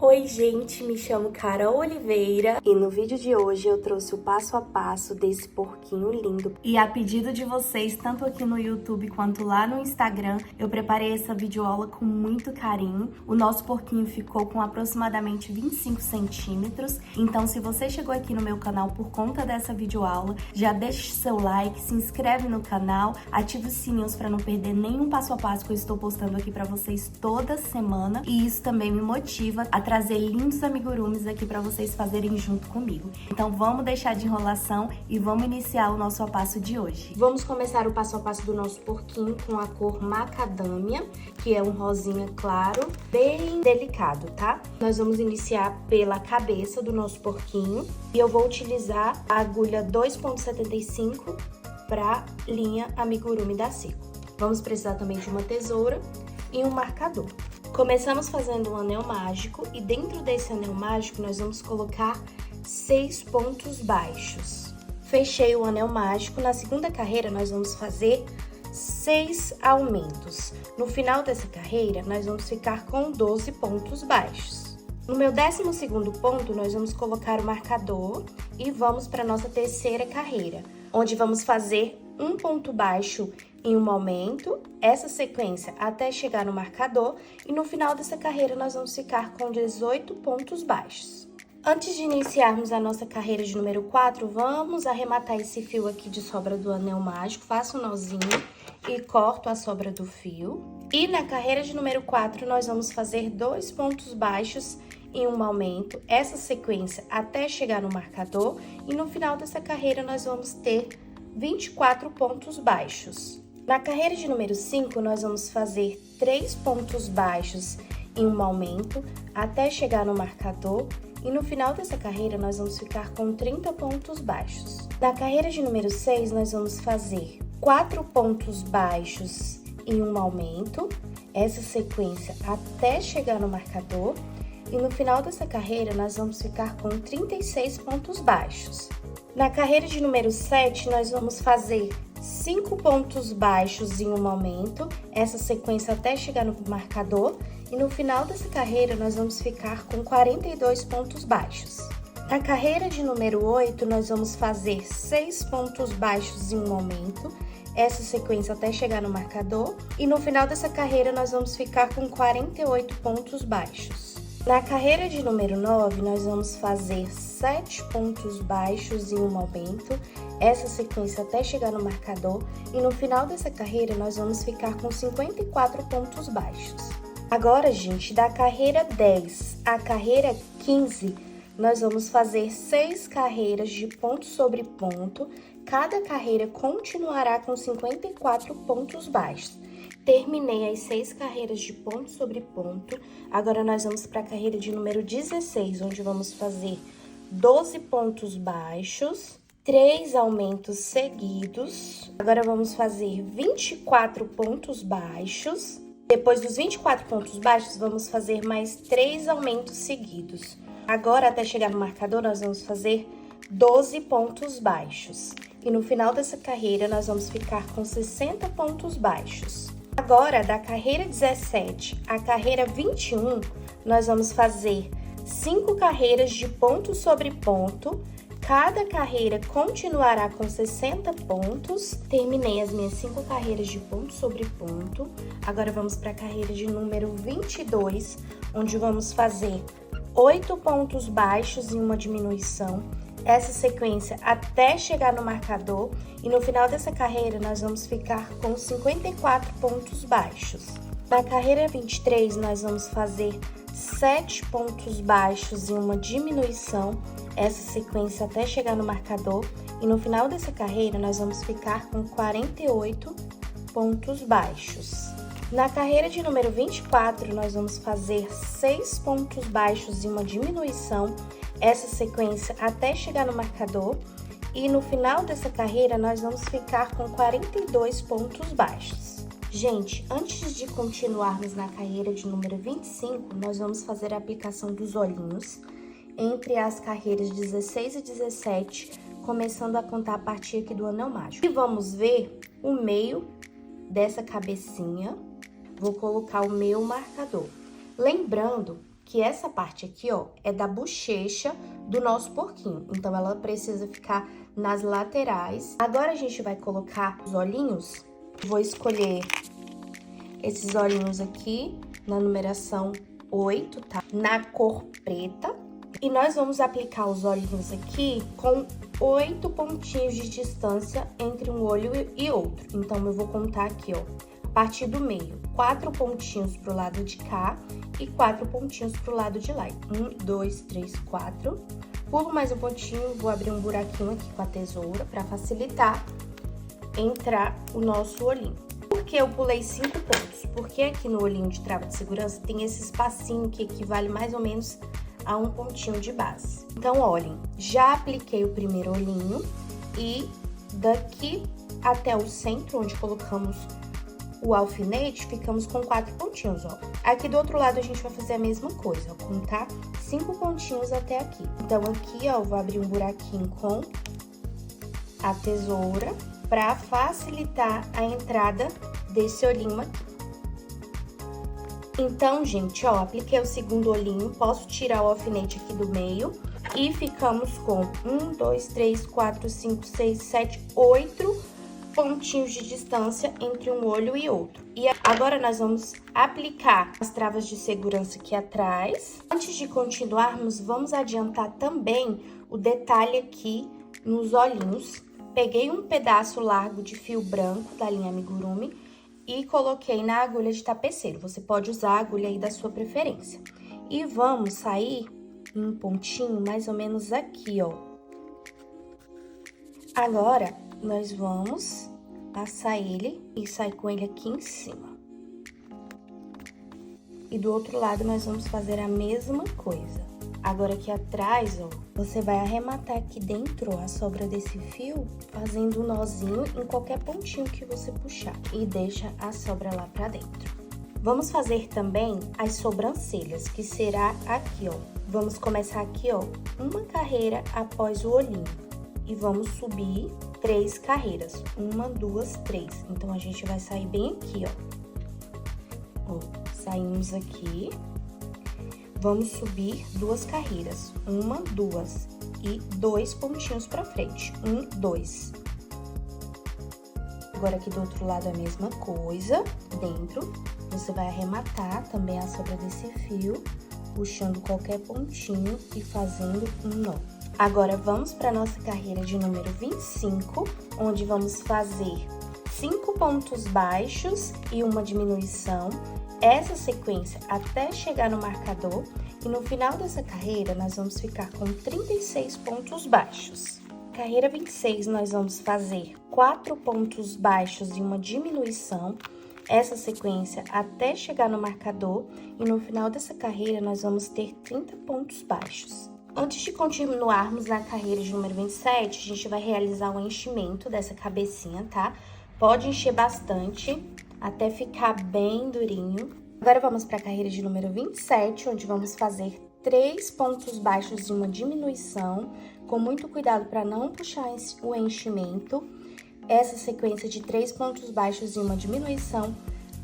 Oi gente, me chamo Carol Oliveira e no vídeo de hoje eu trouxe o passo a passo desse porquinho lindo. E a pedido de vocês, tanto aqui no YouTube quanto lá no Instagram, eu preparei essa videoaula com muito carinho. O nosso porquinho ficou com aproximadamente 25 centímetros, então se você chegou aqui no meu canal por conta dessa videoaula, já deixa seu like, se inscreve no canal, ativa os sininhos para não perder nenhum passo a passo que eu estou postando aqui para vocês toda semana, e isso também me motiva a trazer lindos amigurumis aqui para vocês fazerem junto comigo. Então vamos deixar de enrolação e vamos iniciar o nosso passo de hoje. Vamos começar o passo a passo do nosso porquinho com a cor macadâmia, que é um rosinha claro, bem delicado, tá? Nós vamos iniciar pela cabeça do nosso porquinho e eu vou utilizar a agulha 2,75 para linha amigurumi da Seiko. Vamos precisar também de uma tesoura e um marcador. Começamos fazendo um anel mágico e dentro desse anel mágico nós vamos colocar 6 pontos baixos. Fechei o anel mágico, na segunda carreira nós vamos fazer 6 aumentos. No final dessa carreira nós vamos ficar com 12 pontos baixos. No meu 12º ponto nós vamos colocar o marcador e vamos para a nossa terceira carreira, onde vamos fazer um ponto baixo em um aumento, essa sequência até chegar no marcador, e no final dessa carreira nós vamos ficar com 18 pontos baixos. Antes de iniciarmos a nossa carreira de número 4, vamos arrematar esse fio aqui de sobra do anel mágico, faço um nozinho e corto a sobra do fio. E na carreira de número 4 nós vamos fazer 2 pontos baixos em um aumento, essa sequência até chegar no marcador, e no final dessa carreira nós vamos ter 24 pontos baixos. Na carreira de número 5, nós vamos fazer 3 pontos baixos em um aumento até chegar no marcador, e no final dessa carreira nós vamos ficar com 30 pontos baixos. Na carreira de número 6, nós vamos fazer 4 pontos baixos em um aumento, essa sequência até chegar no marcador, e no final dessa carreira nós vamos ficar com 36 pontos baixos. Na carreira de número 7, nós vamos fazer 5 pontos baixos em um aumento, essa sequência até chegar no marcador, e no final dessa carreira nós vamos ficar com 42 pontos baixos. Na carreira de número 8, nós vamos fazer 6 pontos baixos em um aumento, essa sequência até chegar no marcador, e no final dessa carreira nós vamos ficar com 48 pontos baixos. Na carreira de número 9, nós vamos fazer 7 pontos baixos em um aumento, essa sequência até chegar no marcador, e no final dessa carreira nós vamos ficar com 54 pontos baixos. Agora, gente, da carreira 10 à carreira 15, nós vamos fazer 6 carreiras de ponto sobre ponto, cada carreira continuará com 54 pontos baixos. Terminei as 6 carreiras de ponto sobre ponto, agora nós vamos para a carreira de número 16, onde vamos fazer 12 pontos baixos, 3 aumentos seguidos, agora vamos fazer 24 pontos baixos, depois dos 24 pontos baixos vamos fazer mais 3 aumentos seguidos. Agora até chegar no marcador nós vamos fazer 12 pontos baixos, e no final dessa carreira nós vamos ficar com 60 pontos baixos. Agora, da carreira 17 à carreira 21, nós vamos fazer 5 carreiras de ponto sobre ponto, cada carreira continuará com 60 pontos. Terminei as minhas 5 carreiras de ponto sobre ponto, agora vamos para a carreira de número 22, onde vamos fazer 8 pontos baixos em uma diminuição, essa sequência até chegar no marcador, e no final dessa carreira nós vamos ficar com 54 pontos baixos. Na carreira 23 nós vamos fazer 7 pontos baixos em uma diminuição, essa sequência até chegar no marcador, e no final dessa carreira nós vamos ficar com 48 pontos baixos. Na carreira de número 24 nós vamos fazer 6 pontos baixos em uma diminuição, essa sequência até chegar no marcador, e no final dessa carreira nós vamos ficar com 42 pontos baixos. Gente, antes de continuarmos na carreira de número 25, nós vamos fazer a aplicação dos olhinhos entre as carreiras 16 e 17, começando a contar a partir aqui do anel mágico. E vamos ver o meio dessa cabecinha, vou colocar o meu marcador. Lembrando que essa parte aqui, ó, é da bochecha do nosso porquinho. Então, ela precisa ficar nas laterais. Agora, a gente vai colocar os olhinhos. Vou escolher esses olhinhos aqui na numeração 8, tá? Na cor preta. E nós vamos aplicar os olhinhos aqui com 8 pontinhos de distância entre um olho e outro. Então, eu vou contar aqui, ó, a partir do meio, 4 pontinhos pro lado de cá e 4 pontinhos pro lado de lá. 1, 2, 3, 4. Pulo mais um pontinho, vou abrir um buraquinho aqui com a tesoura para facilitar entrar o nosso olhinho. Por que eu pulei 5 pontos? Porque aqui no olhinho de trava de segurança tem esse espacinho que equivale mais ou menos a um pontinho de base. Então, olhem, já apliquei o primeiro olhinho e daqui até o centro, onde colocamos o alfinete, ficamos com 4 pontinhos, ó. Aqui do outro lado a gente vai fazer a mesma coisa, ó, contar 5 pontinhos até aqui. Então, aqui, ó, eu vou abrir um buraquinho com a tesoura para facilitar a entrada desse olhinho aqui. Então, gente, ó, apliquei o segundo olhinho, posso tirar o alfinete aqui do meio e ficamos com 1, 2, 3, 4, 5, 6, 7, 8 pontinhos de distância entre um olho e outro. E agora nós vamos aplicar as travas de segurança aqui atrás. Antes de continuarmos, vamos adiantar também o detalhe aqui nos olhinhos. Peguei um pedaço largo de fio branco da linha amigurumi e coloquei na agulha de tapeceiro. Você pode usar a agulha aí da sua preferência. E vamos sair em um pontinho mais ou menos aqui, ó. Agora, nós vamos passar ele e sair com ele aqui em cima. E do outro lado, nós vamos fazer a mesma coisa. Agora, aqui atrás, ó, você vai arrematar aqui dentro a sobra desse fio, fazendo um nozinho em qualquer pontinho que você puxar. E deixa a sobra lá pra dentro. Vamos fazer também as sobrancelhas, que será aqui, ó. Vamos começar aqui, ó, uma carreira após o olhinho. E vamos subir 3 carreiras. 1, 2, 3. Então, a gente vai sair bem aqui, ó. Ó, saímos aqui. Vamos subir 2 carreiras, 1, 2 e 2 pontinhos pra frente, 1, 2. Agora, aqui do outro lado, a mesma coisa, dentro, você vai arrematar também a sobra desse fio, puxando qualquer pontinho e fazendo um nó. Agora, vamos para nossa carreira de número 25, onde vamos fazer 5 pontos baixos e uma diminuição. Essa sequência até chegar no marcador e no final dessa carreira nós vamos ficar com 36 pontos baixos. Carreira 26 nós vamos fazer 4 pontos baixos e uma diminuição, essa sequência até chegar no marcador e no final dessa carreira nós vamos ter 30 pontos baixos. Antes de continuarmos na carreira de número 27, a gente vai realizar o enchimento dessa cabecinha, tá? Pode encher bastante, até ficar bem durinho. Agora, vamos para a carreira de número 27, onde vamos fazer 3 pontos baixos e uma diminuição, com muito cuidado para não puxar o enchimento. Essa sequência de 3 pontos baixos e uma diminuição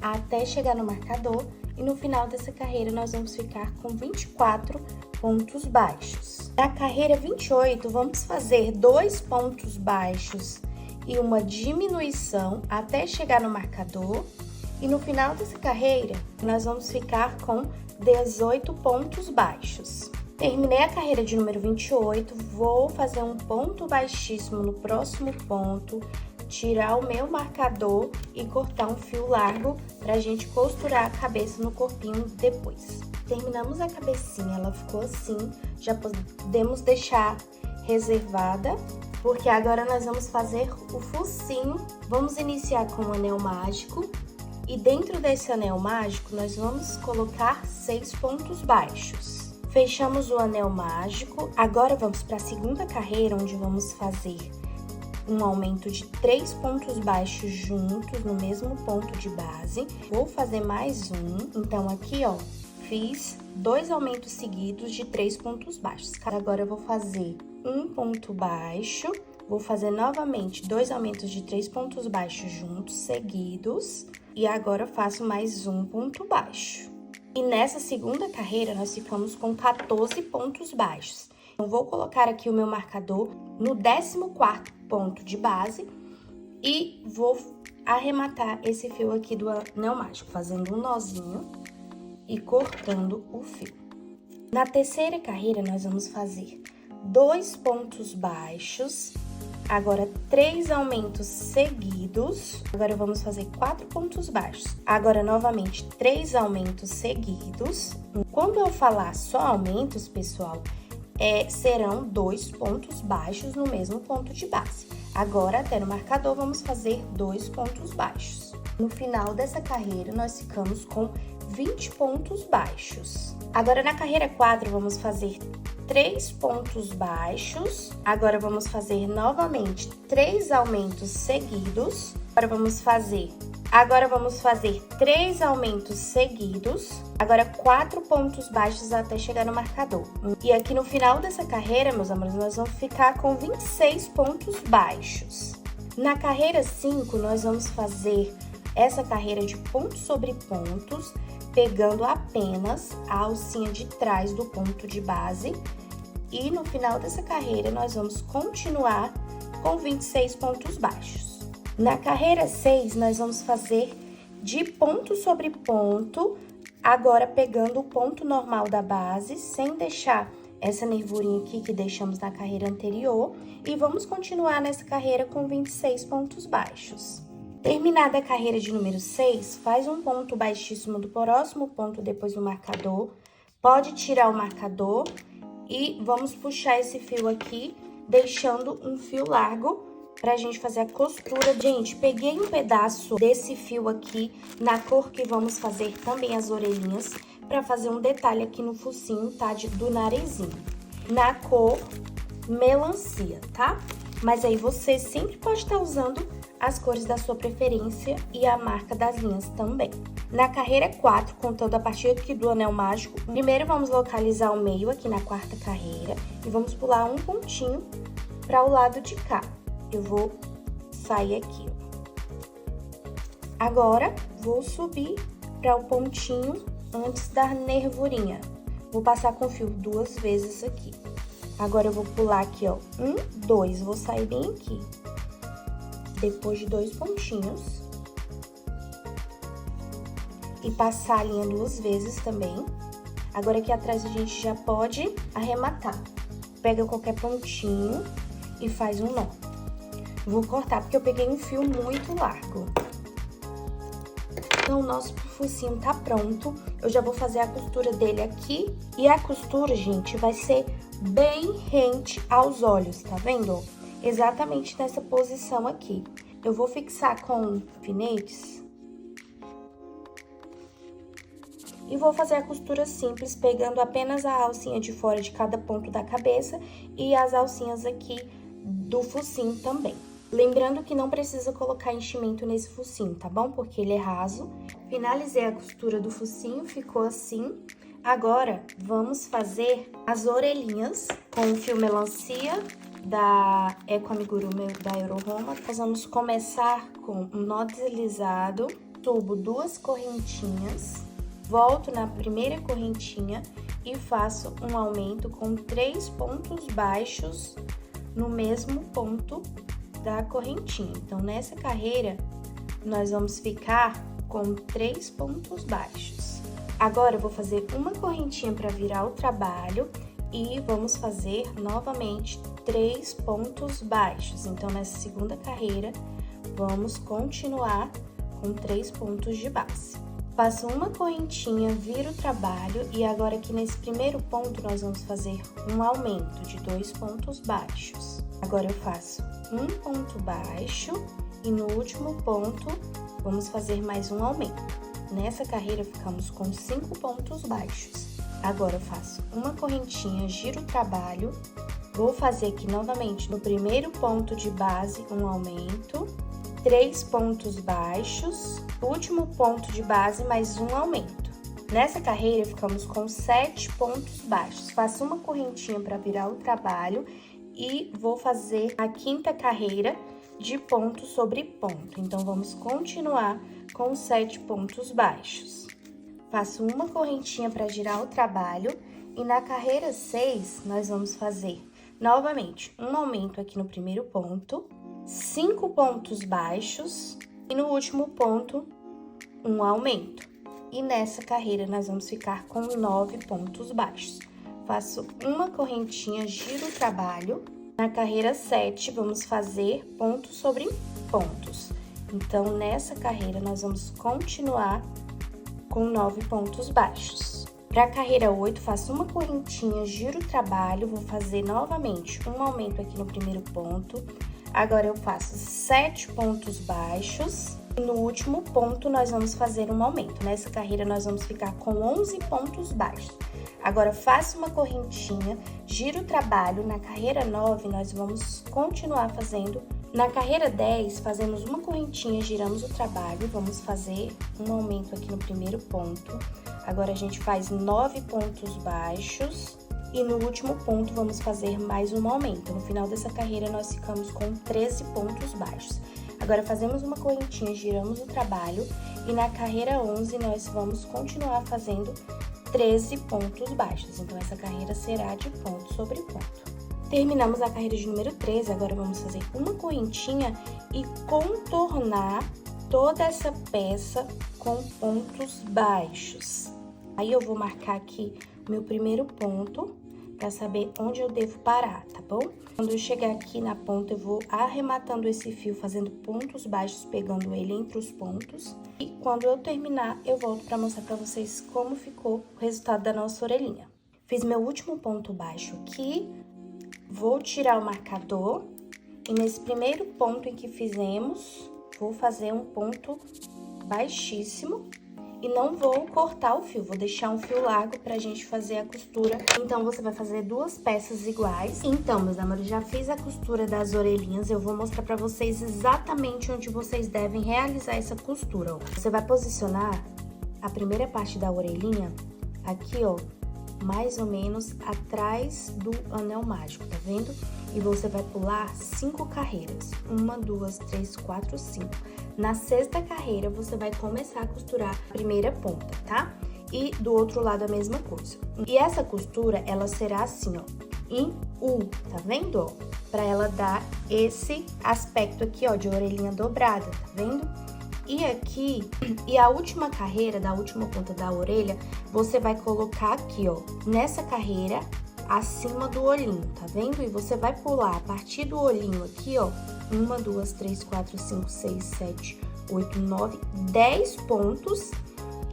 até chegar no marcador. E no final dessa carreira, nós vamos ficar com 24 pontos baixos. Na carreira 28, vamos fazer 2 pontos baixos e uma diminuição até chegar no marcador. E no final dessa carreira, nós vamos ficar com 18 pontos baixos. Terminei a carreira de número 28, vou fazer um ponto baixíssimo no próximo ponto, tirar o meu marcador e cortar um fio largo pra gente costurar a cabeça no corpinho depois. Terminamos a cabecinha, ela ficou assim, já podemos deixar reservada, porque agora nós vamos fazer o focinho. Vamos iniciar com o anel mágico. E dentro desse anel mágico, nós vamos colocar 6 pontos baixos. Fechamos o anel mágico. Agora, vamos para a segunda carreira, onde vamos fazer um aumento de 3 pontos baixos juntos no mesmo ponto de base. Vou fazer mais um. Então, aqui, ó, fiz 2 aumentos seguidos de 3 pontos baixos. Agora, eu vou fazer um ponto baixo. Vou fazer novamente 2 aumentos de 3 pontos baixos juntos, seguidos. E agora, faço mais um ponto baixo. E nessa segunda carreira, nós ficamos com 14 pontos baixos. Então, vou colocar aqui o meu marcador no 14º ponto de base e vou arrematar esse fio aqui do anel mágico, fazendo um nozinho e cortando o fio. Na terceira carreira, nós vamos fazer 2 pontos baixos, agora 3 aumentos seguidos, agora vamos fazer 4 pontos baixos, agora novamente 3 aumentos seguidos. Quando eu falar só aumentos, pessoal, serão 2 pontos baixos no mesmo ponto de base. Agora, até no marcador, vamos fazer 2 pontos baixos. No final dessa carreira, nós ficamos com 20 pontos baixos. Agora, na carreira 4, vamos fazer 3 pontos baixos. Agora, vamos fazer novamente 3 aumentos seguidos. Agora, vamos fazer 3 aumentos seguidos. Agora, 4 pontos baixos até chegar no marcador. E aqui no final dessa carreira, meus amores, nós vamos ficar com 26 pontos baixos. Na carreira 5, nós vamos fazer essa carreira de pontos sobre pontos, pegando apenas a alcinha de trás do ponto de base. E no final dessa carreira, nós vamos continuar com 26 pontos baixos. Na carreira 6, nós vamos fazer de ponto sobre ponto, agora pegando o ponto normal da base, sem deixar essa nervurinha aqui que deixamos na carreira anterior, e vamos continuar nessa carreira com 26 pontos baixos. Terminada a carreira de número 6, faz um ponto baixíssimo do próximo ponto depois do marcador, pode tirar o marcador e vamos puxar esse fio aqui, deixando um fio largo pra gente fazer a costura. Gente, peguei um pedaço desse fio aqui, na cor que vamos fazer também as orelhinhas, pra fazer um detalhe aqui no focinho, tá? Do narizinho. Na cor melancia, tá? Mas aí você sempre pode estar usando as cores da sua preferência e a marca das linhas também. Na carreira 4, contando a partir aqui do anel mágico, primeiro vamos localizar o meio aqui na 4ª carreira e vamos pular um pontinho para o lado de cá. Eu vou sair aqui, ó. Agora, vou subir para o pontinho antes da nervurinha. Vou passar com o fio 2 vezes aqui. Agora, eu vou pular aqui, ó, 1, 2, vou sair bem aqui. Depois de 2 pontinhos. E passar a linha 2 vezes também. Agora, aqui atrás, a gente já pode arrematar. Pega qualquer pontinho e faz um nó. Vou cortar, porque eu peguei um fio muito largo. Então, o nosso focinho tá pronto. Eu já vou fazer a costura dele aqui. E a costura, gente, vai ser bem rente aos olhos, tá vendo? Exatamente nessa posição aqui. Eu vou fixar com alfinetes. E vou fazer a costura simples, pegando apenas a alcinha de fora de cada ponto da cabeça e as alcinhas aqui do focinho também. Lembrando que não precisa colocar enchimento nesse focinho, tá bom? Porque ele é raso. Finalizei a costura do focinho, ficou assim. Agora, vamos fazer as orelhinhas com o fio melancia da Eco Amigurumi da Euroroma. Nós vamos começar com um nó deslizado, subo 2 correntinhas, volto na primeira correntinha e faço um aumento com 3 pontos baixos no mesmo ponto da correntinha. Então, nessa carreira, nós vamos ficar com 3 pontos baixos. Agora, eu vou fazer uma correntinha para virar o trabalho e vamos fazer novamente 3 pontos baixos. Então, nessa segunda carreira, vamos continuar com 3 pontos de base. Faço uma correntinha, viro o trabalho e agora aqui nesse primeiro ponto, nós vamos fazer um aumento de 2 pontos baixos. Agora, eu faço um ponto baixo e no último ponto, vamos fazer mais um aumento. Nessa carreira, ficamos com 5 pontos baixos. Agora, eu faço uma correntinha, giro o trabalho, vou fazer aqui novamente no primeiro ponto de base um aumento, 3 pontos baixos, último ponto de base, mais um aumento. Nessa carreira, ficamos com 7 pontos baixos. Faço uma correntinha para virar o trabalho e vou fazer a 5ª carreira de ponto sobre ponto. Então, vamos continuar com 7 pontos baixos. faço uma correntinha para girar o trabalho. E na carreira 6, nós vamos fazer, novamente, um aumento aqui no primeiro ponto, 5 pontos baixos e no último ponto, um aumento. E nessa carreira, nós vamos ficar com 9 pontos baixos. Faço uma correntinha, giro o trabalho. Na carreira 7, vamos fazer pontos sobre pontos. Então, nessa carreira, nós vamos continuar com 9 pontos baixos. Para a carreira 8, faço uma correntinha, giro o trabalho, vou fazer novamente um aumento aqui no primeiro ponto. Agora, eu faço 7 pontos baixos e no último ponto nós vamos fazer um aumento. Nessa carreira, nós vamos ficar com 11 pontos baixos. Agora, faço uma correntinha, giro o trabalho. Na carreira 9, nós vamos continuar fazendo. Na carreira 10, fazemos uma correntinha, giramos o trabalho, vamos fazer um aumento aqui no primeiro ponto. Agora, a gente faz 9 pontos baixos e no último ponto vamos fazer mais um aumento. No final dessa carreira, nós ficamos com 13 pontos baixos. Agora, fazemos uma correntinha, giramos o trabalho e na carreira 11, nós vamos continuar fazendo 13 pontos baixos. Então, essa carreira será de ponto sobre ponto. Terminamos a carreira de número 13, agora vamos fazer uma correntinha e contornar toda essa peça com pontos baixos. Aí, eu vou marcar aqui o meu primeiro ponto para saber onde eu devo parar, tá bom? Quando eu chegar aqui na ponta, eu vou arrematando esse fio, fazendo pontos baixos, pegando ele entre os pontos. E quando eu terminar, eu volto para mostrar para vocês como ficou o resultado da nossa orelhinha. Fiz meu último ponto baixo aqui, vou tirar o marcador e nesse primeiro ponto em que fizemos, vou fazer um ponto baixíssimo. E não vou cortar o fio, vou deixar um fio largo pra gente fazer a costura. Então, você vai fazer duas peças iguais. Então, meus amores, já fiz a costura das orelhinhas. Eu vou mostrar pra vocês exatamente onde vocês devem realizar essa costura, ó. Você vai posicionar a primeira parte da orelhinha aqui, ó, mais ou menos atrás do anel mágico, tá vendo? E você vai pular 5 carreiras. 1, 2, 3, 4, 5. Na 6ª carreira, você vai começar a costurar a primeira ponta, tá? E do outro lado a mesma coisa. E essa costura, ela será assim, ó, em U, tá vendo, ó? Pra ela dar esse aspecto aqui, ó, de orelhinha dobrada, tá vendo? E aqui, e a última carreira, da última ponta da orelha, você vai colocar aqui, ó, nessa carreira, acima do olhinho, tá vendo? E você vai pular a partir do olhinho aqui, ó, 1, 2, 3, 4, 5, 6, 7, 8, 9, 10 pontos.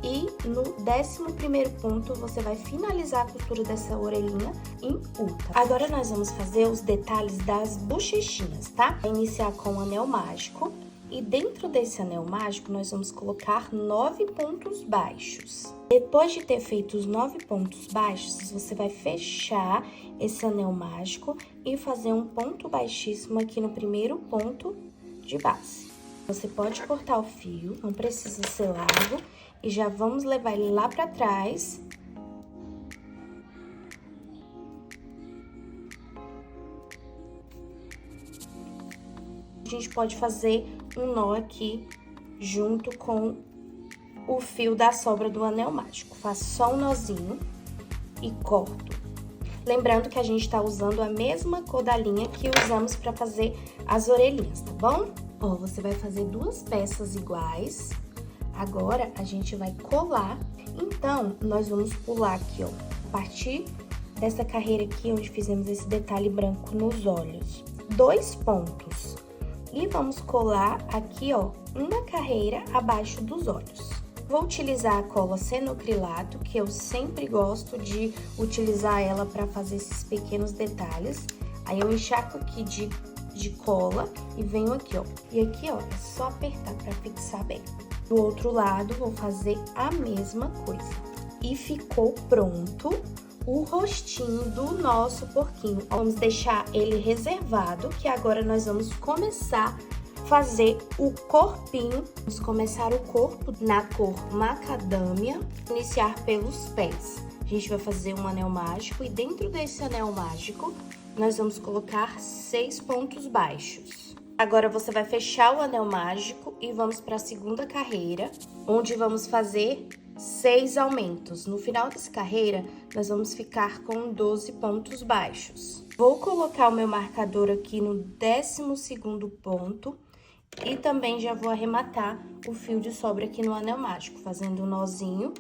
E no 11º ponto, você vai finalizar a costura dessa orelhinha em U, tá? Agora, nós vamos fazer os detalhes das bochechinhas, tá? Vai iniciar com o anel mágico. E dentro desse anel mágico, nós vamos colocar 9 pontos baixos. Depois de ter feito os 9 pontos baixos, você vai fechar esse anel mágico e fazer um ponto baixíssimo aqui no primeiro ponto de base. Você pode cortar o fio, não precisa ser largo, e já vamos levar ele lá pra trás. A gente pode fazer um nó aqui junto com o fio da sobra do anel mágico. Faço só um nozinho e corto. Lembrando que a gente tá usando a mesma cor da linha que usamos pra fazer as orelhinhas, tá bom? Ó, você vai fazer duas peças iguais. Agora, a gente vai colar. Então, nós vamos pular aqui, ó, a partir dessa carreira aqui, onde fizemos esse detalhe branco nos olhos. 2 pontos. E vamos colar aqui, ó, uma carreira abaixo dos olhos. Vou utilizar a cola senocrilato, que eu sempre gosto de utilizar ela para fazer esses pequenos detalhes. Aí, eu encharco aqui de cola e venho aqui, ó. E aqui, ó, é só apertar para fixar bem. Do outro lado, vou fazer a mesma coisa. E ficou pronto o rostinho do nosso porquinho. Vamos deixar ele reservado, que agora nós vamos começar a fazer o corpinho. Vamos começar o corpo na cor macadâmia, iniciar pelos pés. A gente vai fazer um anel mágico e dentro desse anel mágico, nós vamos colocar 6 pontos baixos. Agora, você vai fechar o anel mágico e vamos para a 2ª carreira, onde vamos fazer 6 aumentos. No final dessa carreira, nós vamos ficar com 12 pontos baixos. Vou colocar o meu marcador aqui no 12º ponto e também já vou arrematar o fio de sobra aqui no anel mágico, fazendo um nozinho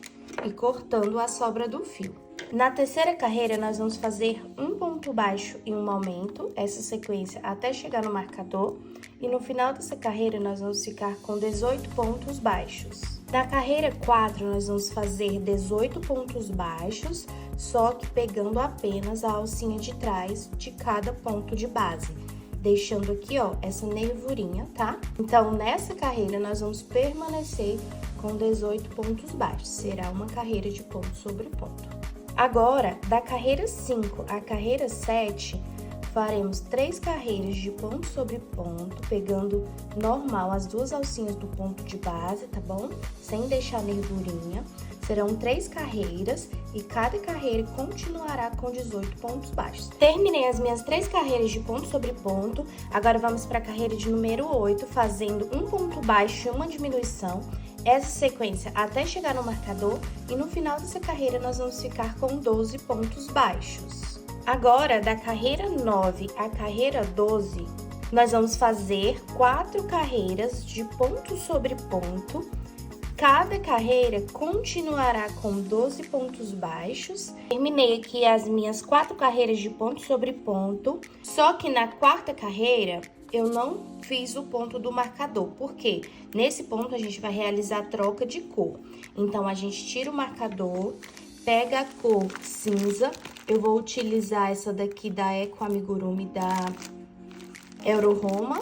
e cortando a sobra do fio. Na terceira carreira, nós vamos fazer um ponto baixo e um aumento, essa sequência até chegar no marcador. E no final dessa carreira, nós vamos ficar com 18 pontos baixos. Na carreira 4, nós vamos fazer 18 pontos baixos, só que pegando apenas a alcinha de trás de cada ponto de base, deixando aqui, ó, essa nervurinha, tá? Então, nessa carreira, nós vamos permanecer com 18 pontos baixos. Será uma carreira de ponto sobre ponto. Agora, da carreira 5 à carreira 7, faremos 3 carreiras de ponto sobre ponto, pegando normal as 2 alcinhas do ponto de base, tá bom? Sem deixar nervurinha. Serão 3 carreiras e cada carreira continuará com 18 pontos baixos. Terminei as minhas 3 carreiras de ponto sobre ponto. Agora vamos para a carreira de número 8, fazendo um ponto baixo e uma diminuição. Essa sequência até chegar no marcador e no final dessa carreira nós vamos ficar com 12 pontos baixos. Agora, da carreira 9 à carreira 12, nós vamos fazer 4 carreiras de ponto sobre ponto. Cada carreira continuará com 12 pontos baixos. Terminei aqui as minhas 4 carreiras de ponto sobre ponto, só que na quarta carreira eu não fiz o ponto do marcador, porque nesse ponto a gente vai realizar a troca de cor. Então, a gente tira o marcador, pega a cor cinza. Eu vou utilizar essa daqui da Eco Amigurumi da Euro Roma,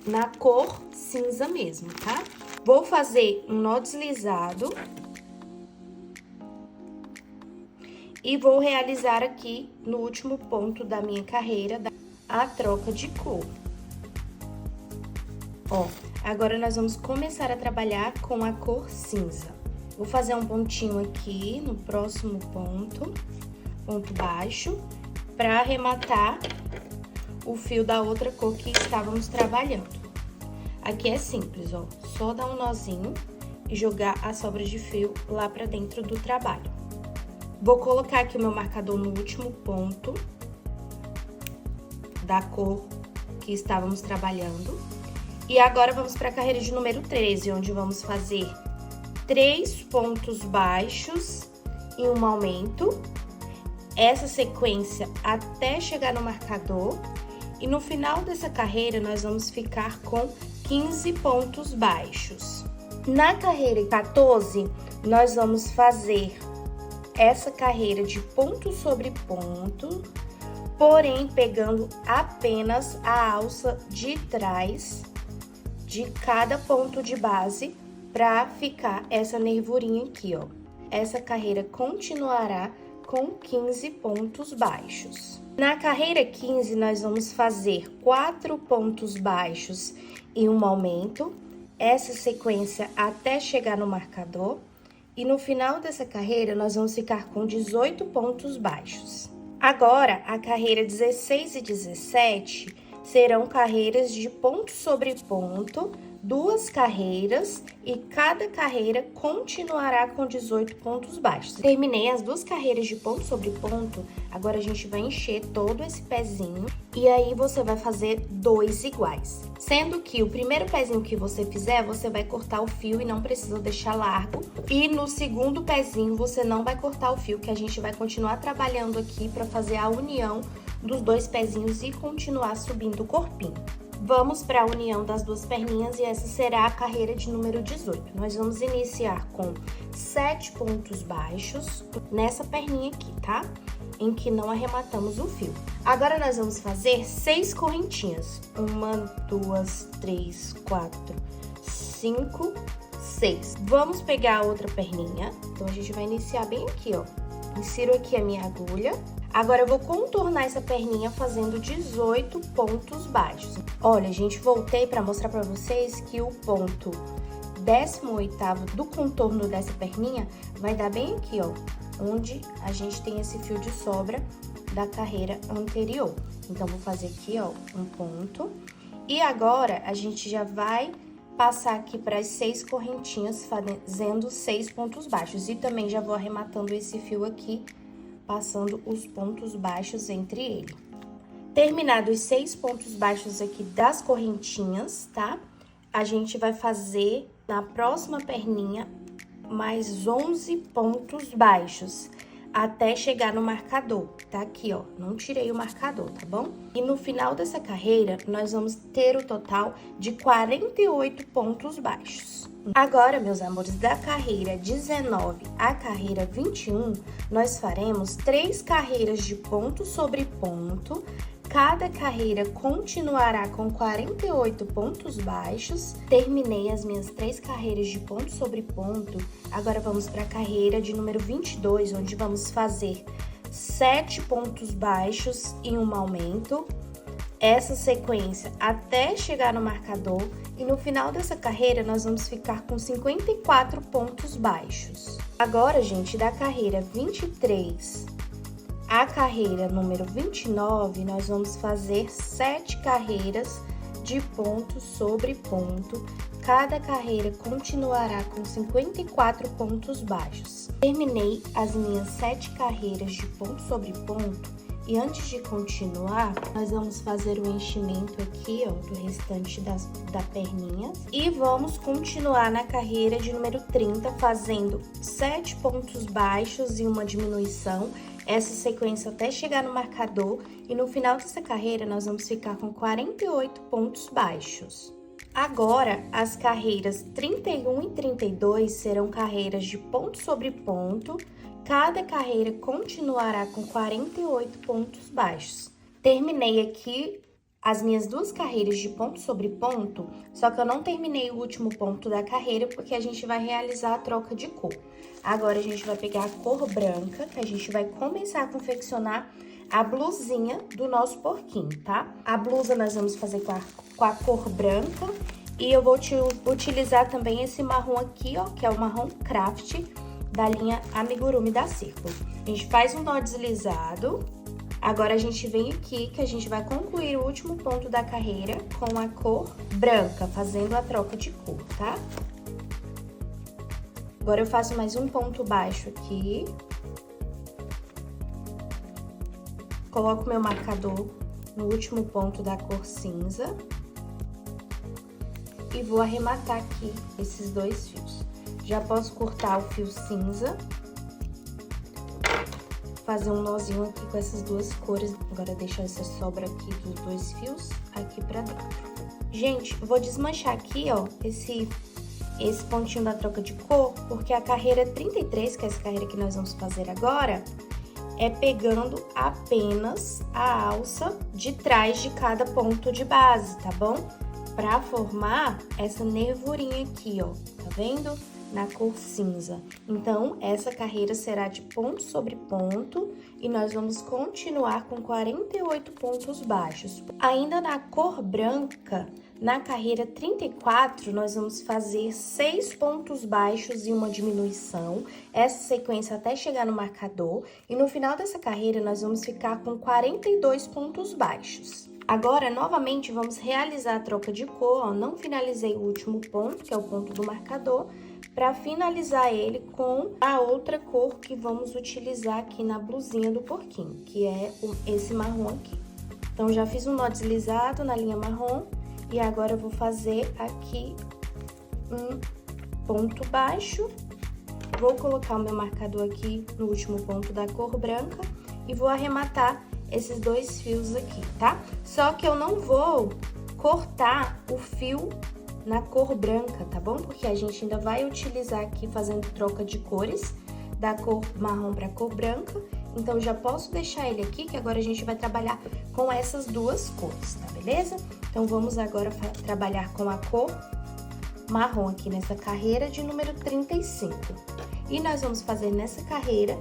na cor cinza mesmo, tá? Vou fazer um nó deslizado e vou realizar aqui no último ponto da minha carreira a troca de cor. Ó, agora nós vamos começar a trabalhar com a cor cinza. Vou fazer um pontinho aqui no próximo ponto baixo, para arrematar o fio da outra cor que estávamos trabalhando. Aqui é simples, ó, só dar um nozinho e jogar a sobra de fio lá pra dentro do trabalho. Vou colocar aqui o meu marcador no último ponto da cor que estávamos trabalhando. E agora vamos para a carreira de número 13, onde vamos fazer 3 pontos baixos e um aumento. Essa sequência até chegar no marcador. E no final dessa carreira, nós vamos ficar com 15 pontos baixos. Na carreira 14, nós vamos fazer essa carreira de ponto sobre ponto, porém pegando apenas a alça de trás de cada ponto de base para ficar essa nervurinha aqui, ó. Essa carreira continuará com 15 pontos baixos. Na carreira 15, nós vamos fazer 4 pontos baixos e um aumento, essa sequência até chegar no marcador. E no final dessa carreira, nós vamos ficar com 18 pontos baixos. Agora, a carreira 16 e 17 serão carreiras de ponto sobre ponto, 2 carreiras e cada carreira continuará com 18 pontos baixos. Terminei as 2 carreiras de ponto sobre ponto, agora a gente vai encher todo esse pezinho e aí você vai fazer 2 iguais. Sendo que o primeiro pezinho que você fizer, você vai cortar o fio e não precisa deixar largo. E no segundo pezinho, você não vai cortar o fio, que a gente vai continuar trabalhando aqui para fazer a união dos 2 pezinhos e continuar subindo o corpinho. Vamos para a união das 2 perninhas e essa será a carreira de número 18. Nós vamos iniciar com 7 pontos baixos nessa perninha aqui, tá? Em que não arrematamos o fio. Agora, nós vamos fazer 6 correntinhas. 1, 2, 3, 4, 5, 6. Vamos pegar a outra perninha. Então, a gente vai iniciar bem aqui, ó. Insiro aqui a minha agulha. Agora, eu vou contornar essa perninha fazendo 18 pontos baixos. Olha, gente, voltei para mostrar para vocês que o ponto 18º do contorno dessa perninha vai dar bem aqui, ó, onde a gente tem esse fio de sobra da carreira anterior. Então, vou fazer aqui, ó, um ponto. E agora, a gente já vai passar aqui para as 6 correntinhas, fazendo 6 pontos baixos. E também já vou arrematando esse fio aqui, passando os pontos baixos entre ele. Terminados os 6 pontos baixos aqui das correntinhas, tá? A gente vai fazer na próxima perninha mais 11 pontos baixos, até chegar no marcador. Tá aqui, ó, não tirei o marcador, tá bom? E no final dessa carreira, nós vamos ter o total de 48 pontos baixos. Agora, meus amores, da carreira 19 à carreira 21, nós faremos 3 carreiras de ponto sobre ponto. Cada carreira continuará com 48 pontos baixos. Terminei as minhas 3 carreiras de ponto sobre ponto. Agora vamos para a carreira de número 22, onde vamos fazer 7 pontos baixos e um aumento. Essa sequência até chegar no marcador. E no final dessa carreira, nós vamos ficar com 54 pontos baixos. Agora, gente, da carreira 23 à carreira número 29, nós vamos fazer 7 carreiras de ponto sobre ponto. Cada carreira continuará com 54 pontos baixos. Terminei as minhas 7 carreiras de ponto sobre ponto. E antes de continuar, nós vamos fazer o enchimento aqui, ó, do restante da perninha. E vamos continuar na carreira de número 30, fazendo 7 pontos baixos e uma diminuição. Essa sequência até chegar no marcador. E no final dessa carreira, nós vamos ficar com 48 pontos baixos. Agora, as carreiras 31 e 32 serão carreiras de ponto sobre ponto. Cada carreira continuará com 48 pontos baixos. Terminei aqui as minhas 2 carreiras de ponto sobre ponto, só que eu não terminei o último ponto da carreira, porque a gente vai realizar a troca de cor. Agora, a gente vai pegar a cor branca, que a gente vai começar a confeccionar a blusinha do nosso porquinho, tá? A blusa nós vamos fazer com a cor branca, e eu vou utilizar também esse marrom aqui, ó, que é o marrom craft, da linha Amigurumi da Círculo. A gente faz um nó deslizado. Agora, a gente vem aqui, que a gente vai concluir o último ponto da carreira com a cor branca, fazendo a troca de cor, tá? Agora, eu faço mais um ponto baixo aqui. Coloco meu marcador no último ponto da cor cinza. E vou arrematar aqui esses 2 fios. Já posso cortar o fio cinza, fazer um nozinho aqui com essas 2 cores. Agora, deixar essa sobra aqui dos 2 fios aqui pra dentro. Gente, vou desmanchar aqui, ó, esse pontinho da troca de cor, porque a carreira 33, que é essa carreira que nós vamos fazer agora, é pegando apenas a alça de trás de cada ponto de base, tá bom? Pra formar essa nervurinha aqui, ó, tá vendo? Na cor cinza. Então, essa carreira será de ponto sobre ponto e nós vamos continuar com 48 pontos baixos. Ainda na cor branca, na carreira 34, nós vamos fazer 6 pontos baixos e uma diminuição. Essa sequência até chegar no marcador. E no final dessa carreira, nós vamos ficar com 42 pontos baixos. Agora, novamente, vamos realizar a troca de cor, ó. Não finalizei o último ponto, que é o ponto do marcador, para finalizar ele com a outra cor que vamos utilizar aqui na blusinha do porquinho, que é esse marrom aqui. Então, já fiz um nó deslizado na linha marrom e agora eu vou fazer aqui um ponto baixo. Vou colocar o meu marcador aqui no último ponto da cor branca e vou arrematar esses 2 fios aqui, tá? Só que eu não vou cortar o fio na cor branca, tá bom? Porque a gente ainda vai utilizar aqui fazendo troca de cores, da cor marrom pra cor branca. Então, já posso deixar ele aqui, que agora a gente vai trabalhar com essas 2 cores, tá beleza? Então, vamos agora trabalhar com a cor marrom aqui nessa carreira de número 35. E nós vamos fazer nessa carreira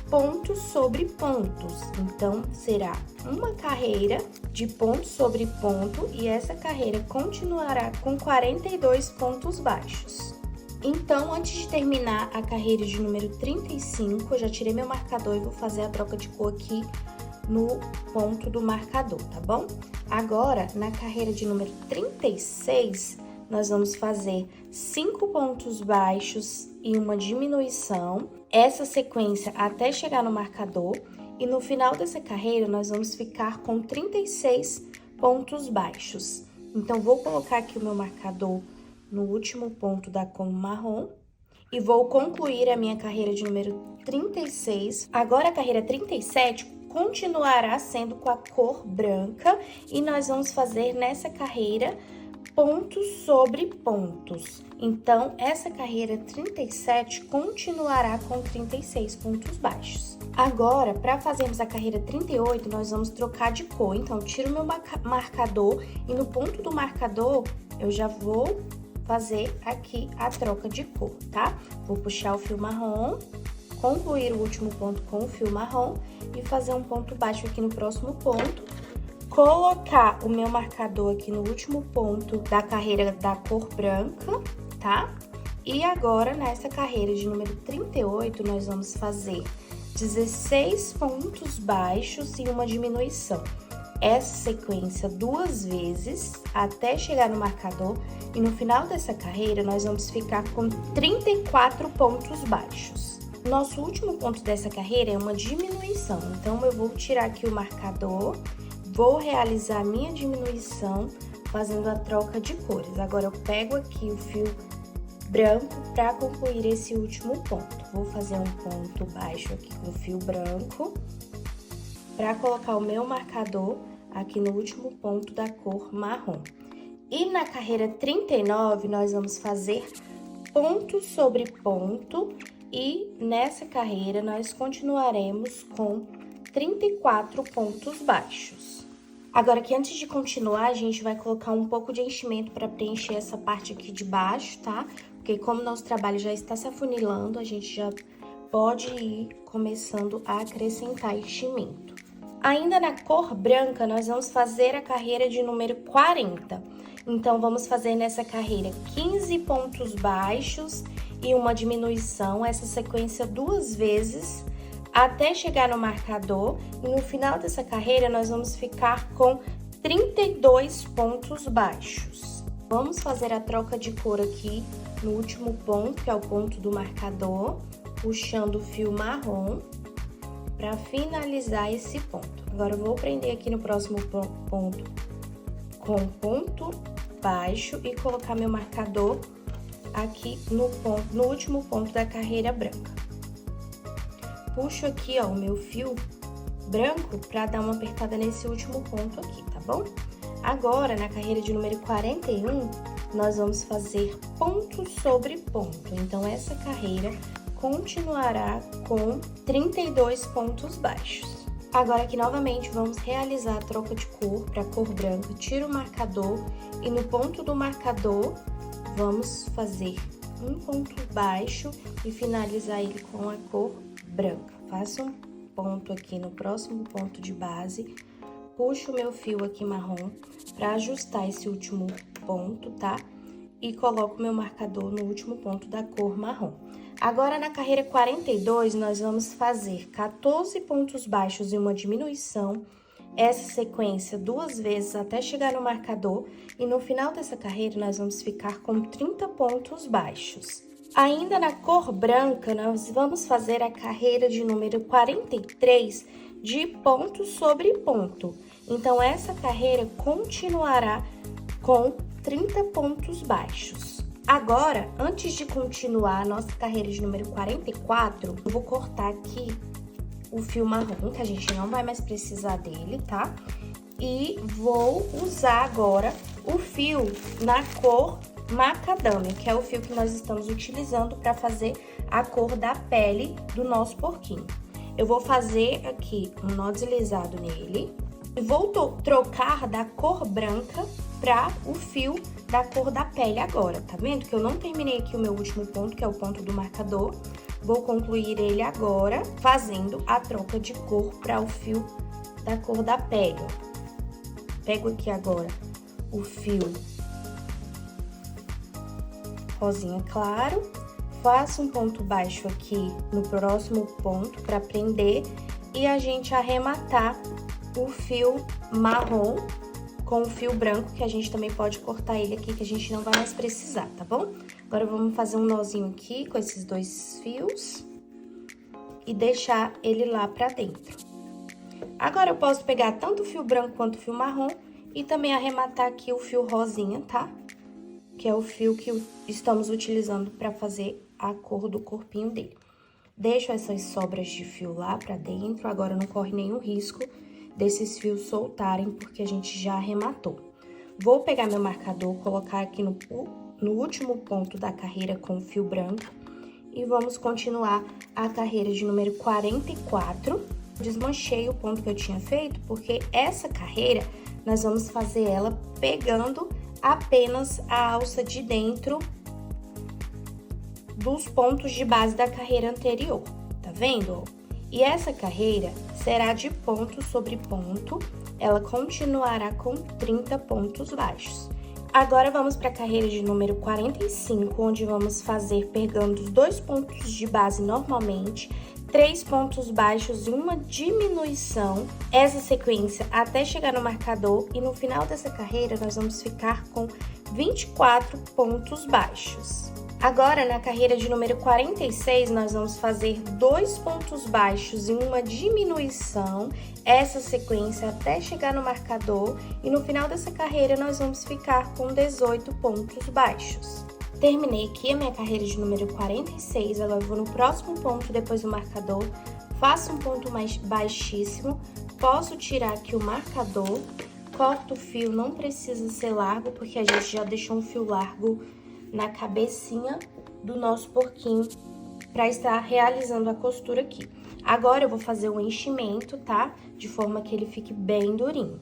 pontos sobre pontos. Então, será uma carreira de ponto sobre ponto e essa carreira continuará com 42 pontos baixos. Então, antes de terminar a carreira de número 35, eu já tirei meu marcador e vou fazer a troca de cor aqui no ponto do marcador, tá bom? Agora, na carreira de número 36, nós vamos fazer 5 pontos baixos e uma diminuição, essa sequência até chegar no marcador, e no final dessa carreira nós vamos ficar com 36 pontos baixos. Então, vou colocar aqui o meu marcador no último ponto da cor marrom e vou concluir a minha carreira de número 36. Agora, a carreira 37 continuará sendo com a cor branca e nós vamos fazer nessa carreira pontos sobre pontos. Então, essa carreira 37 continuará com 36 pontos baixos. Agora, para fazermos a carreira 38, nós vamos trocar de cor. Então, tiro o meu marcador e no ponto do marcador, eu já vou fazer aqui a troca de cor, tá? Vou puxar o fio marrom, concluir o último ponto com o fio marrom e fazer um ponto baixo aqui no próximo ponto. Colocar o meu marcador aqui no último ponto da carreira da cor branca, tá? E agora, nessa carreira de número 38, nós vamos fazer 16 pontos baixos e uma diminuição. Essa sequência 2 vezes até chegar no marcador e no final dessa carreira nós vamos ficar com 34 pontos baixos. Nosso último ponto dessa carreira é uma diminuição, então eu vou tirar aqui o marcador, vou realizar a minha diminuição fazendo a troca de cores. Agora eu pego aqui o fio branco para concluir esse último ponto. Vou fazer um ponto baixo aqui com o fio branco para colocar o meu marcador aqui no último ponto da cor marrom. E na carreira 39, nós vamos fazer ponto sobre ponto e nessa carreira nós continuaremos com 34 pontos baixos. Agora que antes de continuar, a gente vai colocar um pouco de enchimento para preencher essa parte aqui de baixo, tá? Porque como nosso trabalho já está se afunilando, a gente já pode ir começando a acrescentar enchimento. Ainda na cor branca, nós vamos fazer a carreira de número 40. Então, vamos fazer nessa carreira 15 pontos baixos e uma diminuição, essa sequência 2 vezes, até chegar no marcador. E no final dessa carreira, nós vamos ficar com 32 pontos baixos. Vamos fazer a troca de cor aqui no último ponto, que é o ponto do marcador, puxando o fio marrom para finalizar esse ponto. Agora, eu vou prender aqui no próximo ponto com ponto baixo e colocar meu marcador aqui no último ponto da carreira branca. Puxo aqui, ó, o meu fio branco para dar uma apertada nesse último ponto aqui, tá bom? Agora, na carreira de número 41, nós vamos fazer ponto sobre ponto. Então, essa carreira continuará com 32 pontos baixos. Agora aqui novamente vamos realizar a troca de cor para a cor branca, tiro o marcador e no ponto do marcador vamos fazer um ponto baixo e finalizar ele com a cor branca. Faço um ponto aqui no próximo ponto de base, puxo o meu fio aqui marrom para ajustar esse último ponto, tá? E coloco o meu marcador no último ponto da cor marrom. Agora, na carreira 42, nós vamos fazer 14 pontos baixos e uma diminuição, essa sequência 2 vezes até chegar no marcador, e no final dessa carreira nós vamos ficar com 30 pontos baixos. Ainda na cor branca, nós vamos fazer a carreira de número 43 de ponto sobre ponto. Então, essa carreira continuará com 30 pontos baixos. Agora, antes de continuar a nossa carreira de número 44, eu vou cortar aqui o fio marrom, que a gente não vai mais precisar dele, tá? E vou usar agora o fio na cor macadâmia, que é o fio que nós estamos utilizando para fazer a cor da pele do nosso porquinho. Eu vou fazer aqui um nó deslizado nele e vou trocar da cor branca para o fio da cor da pele agora, tá vendo? Que eu não terminei aqui o meu último ponto, que é o ponto do marcador. Vou concluir ele agora, fazendo a troca de cor para o fio da cor da pele. Pego aqui agora o fio rosinha claro, faço um ponto baixo aqui no próximo ponto para prender e a gente arrematar o fio marrom com o fio branco, que a gente também pode cortar ele aqui, que a gente não vai mais precisar, tá bom? Agora, vamos fazer um nozinho aqui com esses 2 fios e deixar ele lá pra dentro. Agora, eu posso pegar tanto o fio branco quanto o fio marrom e também arrematar aqui o fio rosinha, tá? Que é o fio que estamos utilizando pra fazer a cor do corpinho dele. Deixo essas sobras de fio lá pra dentro, agora não corre nenhum risco desses fios soltarem, porque a gente já arrematou. Vou pegar meu marcador, colocar aqui no último ponto da carreira com o fio branco e vamos continuar a carreira de número 44. Desmanchei o ponto que eu tinha feito, porque essa carreira nós vamos fazer ela pegando apenas a alça de dentro dos pontos de base da carreira anterior, tá vendo? E essa carreira será de ponto sobre ponto, ela continuará com 30 pontos baixos. Agora, vamos para a carreira de número 45, onde vamos fazer pegando os 2 pontos de base normalmente, 3 pontos baixos e uma diminuição, essa sequência até chegar no marcador, e no final dessa carreira nós vamos ficar com 24 pontos baixos. Agora, na carreira de número 46, nós vamos fazer 2 pontos baixos e uma diminuição, essa sequência até chegar no marcador, e no final dessa carreira nós vamos ficar com 18 pontos baixos. Terminei aqui a minha carreira de número 46, agora eu vou no próximo ponto depois do marcador, faço um ponto mais baixíssimo, posso tirar aqui o marcador, corto o fio, não precisa ser largo, porque a gente já deixou um fio largo na cabecinha do nosso porquinho para estar realizando a costura aqui. Agora eu vou fazer o enchimento, tá? De forma que ele fique bem durinho.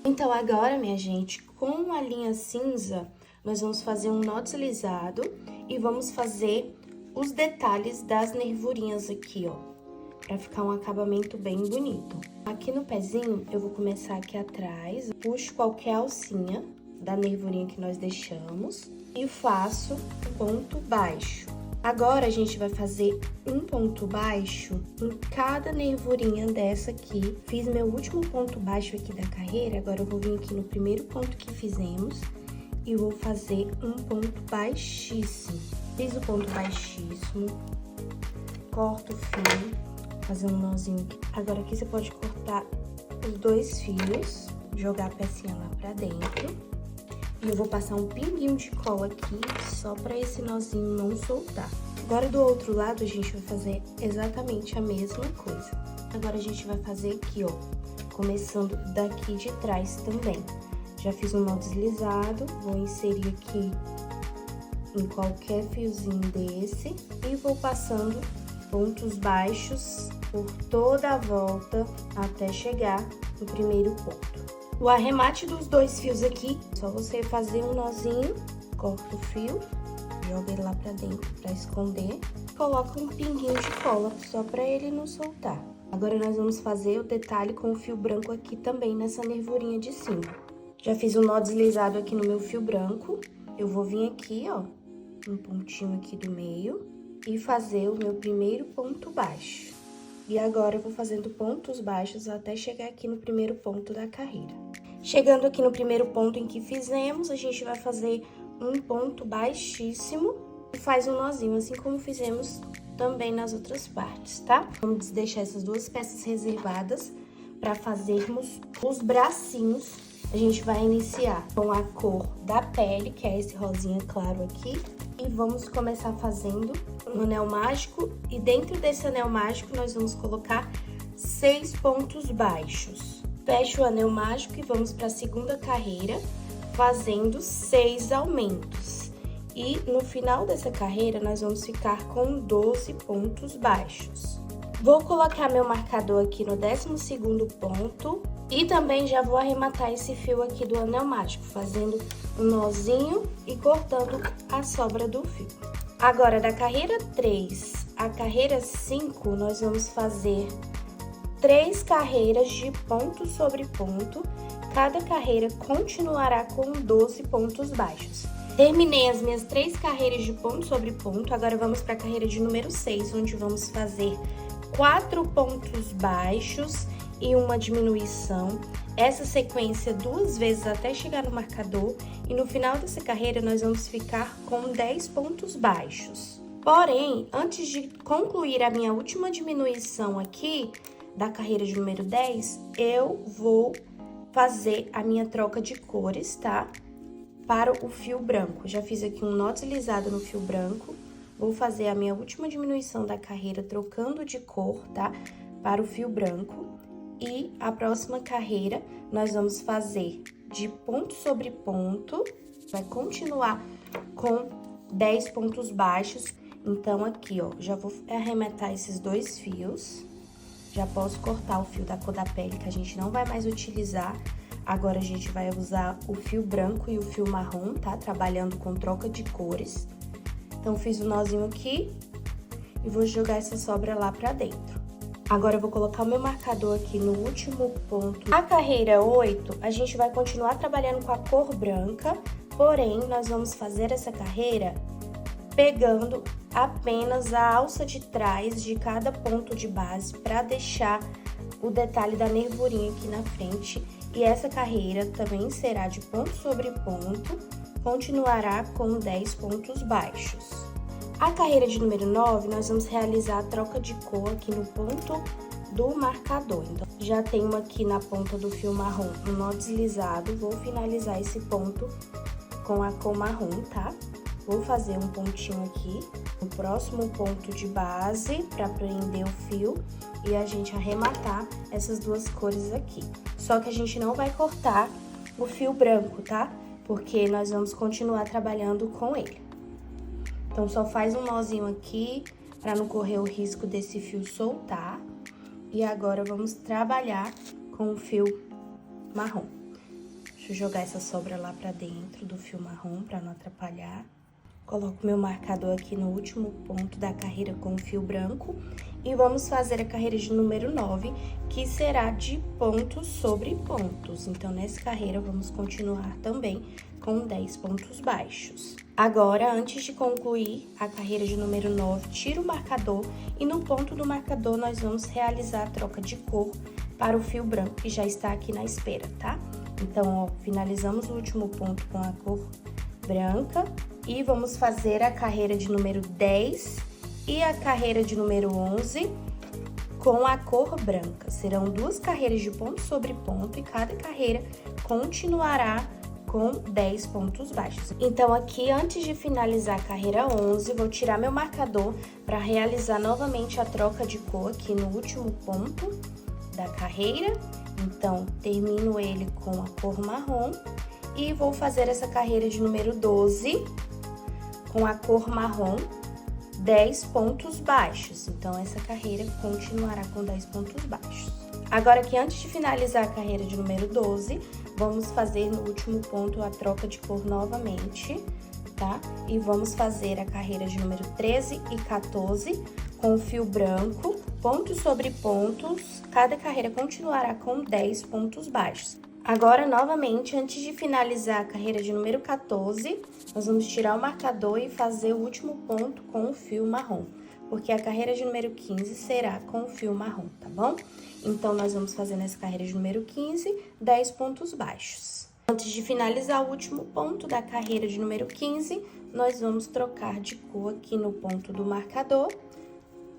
Então, agora, minha gente, com a linha cinza, nós vamos fazer um nó deslizado e vamos fazer os detalhes das nervurinhas aqui, ó, pra ficar um acabamento bem bonito. Aqui no pezinho, eu vou começar aqui atrás, puxo qualquer alcinha da nervurinha que nós deixamos e faço ponto baixo. Agora, a gente vai fazer um ponto baixo em cada nervurinha dessa aqui. Fiz meu último ponto baixo aqui da carreira, agora eu vou vir aqui no primeiro ponto que fizemos e vou fazer um ponto baixíssimo. Fiz o ponto baixíssimo, corto o fio, fazer um nozinho aqui. Agora, aqui você pode cortar os 2 fios, jogar a pecinha lá pra dentro. E eu vou passar um pinguinho de cola aqui, só pra esse nozinho não soltar. Agora, do outro lado, a gente vai fazer exatamente a mesma coisa. Agora, a gente vai fazer aqui, ó, começando daqui de trás também. Já fiz um nó deslizado, vou inserir aqui em qualquer fiozinho desse e vou passando pontos baixos por toda a volta até chegar no primeiro ponto. O arremate dos 2 fios aqui, só você fazer um nozinho, corta o fio, joga ele lá pra dentro pra esconder, coloca um pinguinho de cola só pra ele não soltar. Agora, nós vamos fazer o detalhe com o fio branco aqui também nessa nervurinha de cima. Já fiz um nó deslizado aqui no meu fio branco, eu vou vir aqui, ó, um pontinho aqui do meio e fazer o meu primeiro ponto baixo. E agora, eu vou fazendo pontos baixos até chegar aqui no primeiro ponto da carreira. Chegando aqui no primeiro ponto em que fizemos, a gente vai fazer um ponto baixíssimo e faz um nozinho, assim como fizemos também nas outras partes, tá? Vamos deixar essas 2 peças reservadas para fazermos os bracinhos. A gente vai iniciar com a cor da pele, que é esse rosinha claro aqui. E vamos começar fazendo um anel mágico, e dentro desse anel mágico nós vamos colocar 6 pontos baixos. Fecho o anel mágico e vamos para a segunda carreira, fazendo 6 aumentos. E no final dessa carreira nós vamos ficar com 12 pontos baixos. Vou colocar meu marcador aqui no 12º ponto e também já vou arrematar esse fio aqui do anel mágico, fazendo um nozinho e cortando a sobra do fio. Agora, da carreira 3 à carreira 5, nós vamos fazer 3 carreiras de ponto sobre ponto. Cada carreira continuará com 12 pontos baixos. Terminei as minhas 3 carreiras de ponto sobre ponto, agora vamos para a carreira de número 6, onde vamos fazer 4 pontos baixos e uma diminuição. Essa sequência 2 vezes até chegar no marcador, e no final dessa carreira nós vamos ficar com 10 pontos baixos. Porém, antes de concluir a minha última diminuição aqui, da carreira de número 10, eu vou fazer a minha troca de cores, tá? Para o fio branco. Já fiz aqui um nó deslizado no fio branco. Vou fazer a minha última diminuição da carreira trocando de cor, tá? Para o fio branco. E a próxima carreira nós vamos fazer de ponto sobre ponto. Vai continuar com 10 pontos baixos. Então, aqui, ó, já vou arrematar esses 2 fios. Já posso cortar o fio da cor da pele, que a gente não vai mais utilizar. Agora, a gente vai usar o fio branco e o fio marrom, tá? Trabalhando com troca de cores. Então, fiz o nozinho aqui e vou jogar essa sobra lá pra dentro. Agora, eu vou colocar o meu marcador aqui no último ponto. A carreira 8, a gente vai continuar trabalhando com a cor branca, porém, nós vamos fazer essa carreira pegando apenas a alça de trás de cada ponto de base para deixar o detalhe da nervurinha aqui na frente. E essa carreira também será de ponto sobre ponto, continuará com 10 pontos baixos. A carreira de número 9, nós vamos realizar a troca de cor aqui no ponto do marcador. Então, já tenho aqui na ponta do fio marrom um nó deslizado, vou finalizar esse ponto com a cor marrom, tá? Vou fazer um pontinho aqui no próximo ponto de base para prender o fio e a gente arrematar essas 2 cores aqui. Só que a gente não vai cortar o fio branco, tá? Porque nós vamos continuar trabalhando com ele. Então, só faz um nozinho aqui para não correr o risco desse fio soltar. E agora, vamos trabalhar com o fio marrom. Deixa eu jogar essa sobra lá pra dentro do fio marrom para não atrapalhar. Coloco meu marcador aqui no último ponto da carreira com o fio branco e vamos fazer a carreira de número 9, que será de pontos sobre pontos. Então, nessa carreira, vamos continuar também com 10 pontos baixos. Agora, antes de concluir a carreira de número 9, tiro o marcador e no ponto do marcador nós vamos realizar a troca de cor para o fio branco, que já está aqui na espera, tá? Então, ó, finalizamos o último ponto com a cor branca. E vamos fazer a carreira de número 10 e a carreira de número 11 com a cor branca. Serão 2 carreiras de ponto sobre ponto e cada carreira continuará com 10 pontos baixos. Então, aqui, antes de finalizar a carreira 11, vou tirar meu marcador para realizar novamente a troca de cor aqui no último ponto da carreira. Então, termino ele com a cor marrom e vou fazer essa carreira de número 12 com a cor marrom, 10 pontos baixos. Então, essa carreira continuará com 10 pontos baixos. Agora, que antes de finalizar a carreira de número 12, vamos fazer no último ponto a troca de cor novamente, tá? E vamos fazer a carreira de número 13 e 14 com o fio branco, pontos sobre pontos. Cada carreira continuará com 10 pontos baixos. Agora, novamente, antes de finalizar a carreira de número 14, nós vamos tirar o marcador e fazer o último ponto com o fio marrom, porque a carreira de número 15 será com o fio marrom, tá bom? Então, nós vamos fazer nessa carreira de número 15, 10 pontos baixos. Antes de finalizar o último ponto da carreira de número 15, nós vamos trocar de cor aqui no ponto do marcador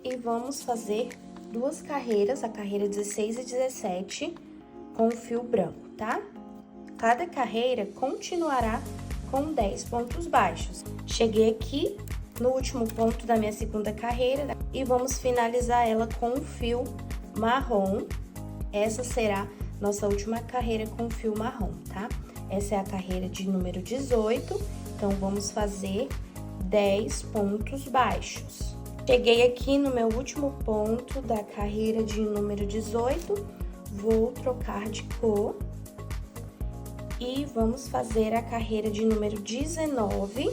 e vamos fazer 2 carreiras, a carreira 16 e 17, com o fio branco, tá? Cada carreira continuará com 10 pontos baixos. Cheguei aqui no último ponto da minha segunda carreira e vamos finalizar ela com o fio marrom. Essa será nossa última carreira com o fio marrom, tá? Essa é a carreira de número 18, então vamos fazer 10 pontos baixos. Cheguei aqui no meu último ponto da carreira de número 18, vou trocar de cor e vamos fazer a carreira de número 19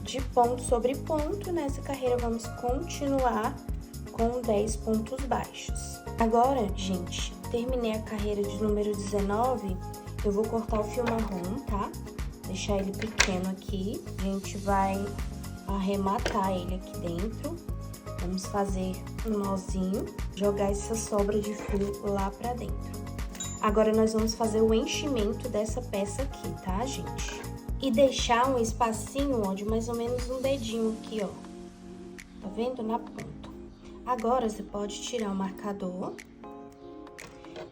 de ponto sobre ponto. Nessa carreira vamos continuar com 10 pontos baixos. Agora, gente, terminei a carreira de número 19, eu vou cortar o fio marrom, tá? Deixar ele pequeno aqui, a gente vai arrematar ele aqui dentro. Vamos fazer um nozinho, jogar essa sobra de fio lá pra dentro. Agora, nós vamos fazer o enchimento dessa peça aqui, tá, gente? E deixar um espacinho, ó, de mais ou menos um dedinho aqui, ó. Tá vendo? Na ponta. Agora, você pode tirar o marcador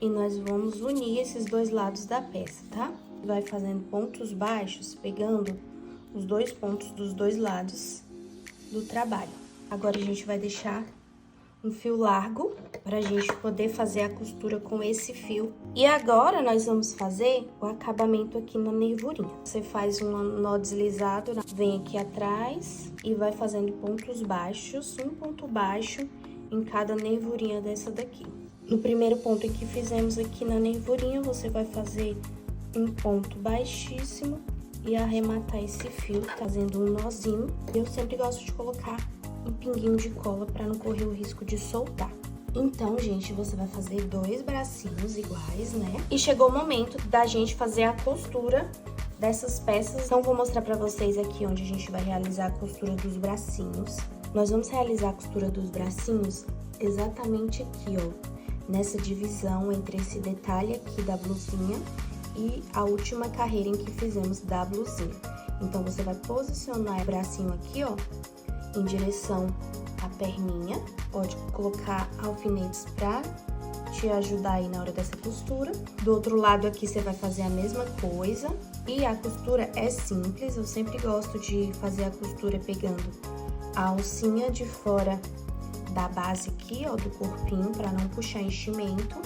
e nós vamos unir esses dois lados da peça, tá? Vai fazendo pontos baixos, pegando os dois pontos dos dois lados do trabalho. Agora, a gente vai deixar um fio largo pra gente poder fazer a costura com esse fio. E agora, nós vamos fazer o acabamento aqui na nervurinha. Você faz um nó deslizado, vem aqui atrás e vai fazendo pontos baixos, um ponto baixo em cada nervurinha dessa daqui. No primeiro ponto que fizemos aqui na nervurinha, você vai fazer um ponto baixíssimo e arrematar esse fio, fazendo um nozinho. Eu sempre gosto de colocar um pinguinho de cola para não correr o risco de soltar. Então, gente, você vai fazer dois bracinhos iguais, né? E chegou o momento da gente fazer a costura dessas peças. Então, vou mostrar para vocês aqui onde a gente vai realizar a costura dos bracinhos. Nós vamos realizar a costura dos bracinhos exatamente aqui, ó, nessa divisão entre esse detalhe aqui da blusinha e a última carreira em que fizemos da blusinha. Então, você vai posicionar o bracinho aqui, ó, em direção à perninha. Pode colocar alfinetes pra te ajudar aí na hora dessa costura. Do outro lado aqui, você vai fazer a mesma coisa. E a costura é simples, eu sempre gosto de fazer a costura pegando a alcinha de fora da base aqui, ó, do corpinho, pra não puxar enchimento.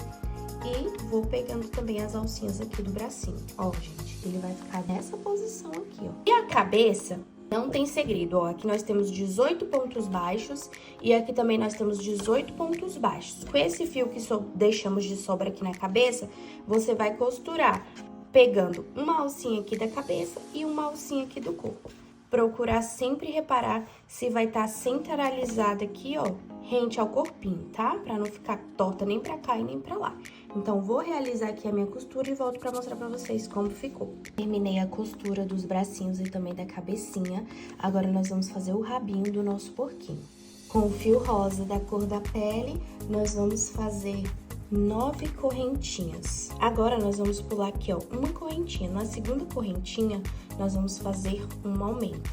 E vou pegando também as alcinhas aqui do bracinho. Ó, gente, ele vai ficar nessa posição aqui, ó. E a cabeça não tem segredo, ó. Aqui nós temos 18 pontos baixos e aqui também nós temos 18 pontos baixos. Com esse fio que deixamos de sobra aqui na cabeça, você vai costurar pegando uma alcinha aqui da cabeça e uma alcinha aqui do corpo. Procurar sempre reparar se vai estar centralizada aqui, ó, rente ao corpinho, tá? Pra não ficar torta nem pra cá e nem pra lá. Então, vou realizar aqui a minha costura e volto pra mostrar pra vocês como ficou. Terminei a costura dos bracinhos e também da cabecinha. Agora, nós vamos fazer o rabinho do nosso porquinho. Com o fio rosa da cor da pele, nós vamos fazer 9 correntinhas. Agora, nós vamos pular aqui, ó, uma correntinha. Na segunda correntinha, nós vamos fazer um aumento.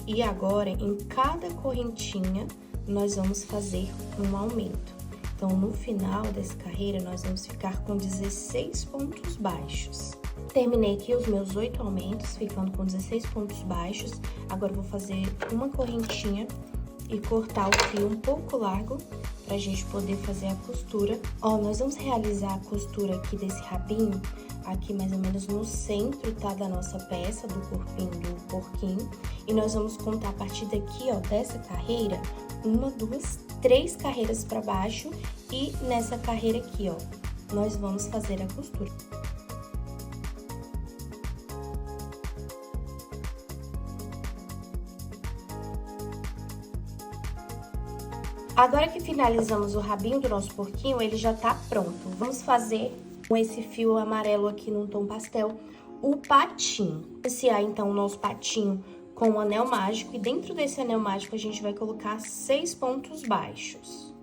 E agora, em cada correntinha, nós vamos fazer um aumento. Então, no final dessa carreira, nós vamos ficar com 16 pontos baixos. Terminei aqui os meus 8 aumentos, ficando com 16 pontos baixos. Agora, eu vou fazer uma correntinha e cortar o fio um pouco largo pra gente poder fazer a costura. Ó, nós vamos realizar a costura aqui desse rabinho, aqui mais ou menos no centro, tá, da nossa peça, do corpinho do porquinho. E nós vamos contar a partir daqui, ó, dessa carreira, 1, 2, 3 carreiras pra baixo e nessa carreira aqui, ó, nós vamos fazer a costura. Agora que finalizamos o rabinho do nosso porquinho, ele já tá pronto. Vamos fazer com esse fio amarelo aqui num tom pastel o patinho. Iniciar então o nosso patinho com o anel mágico e dentro desse anel mágico a gente vai colocar 6 pontos baixos.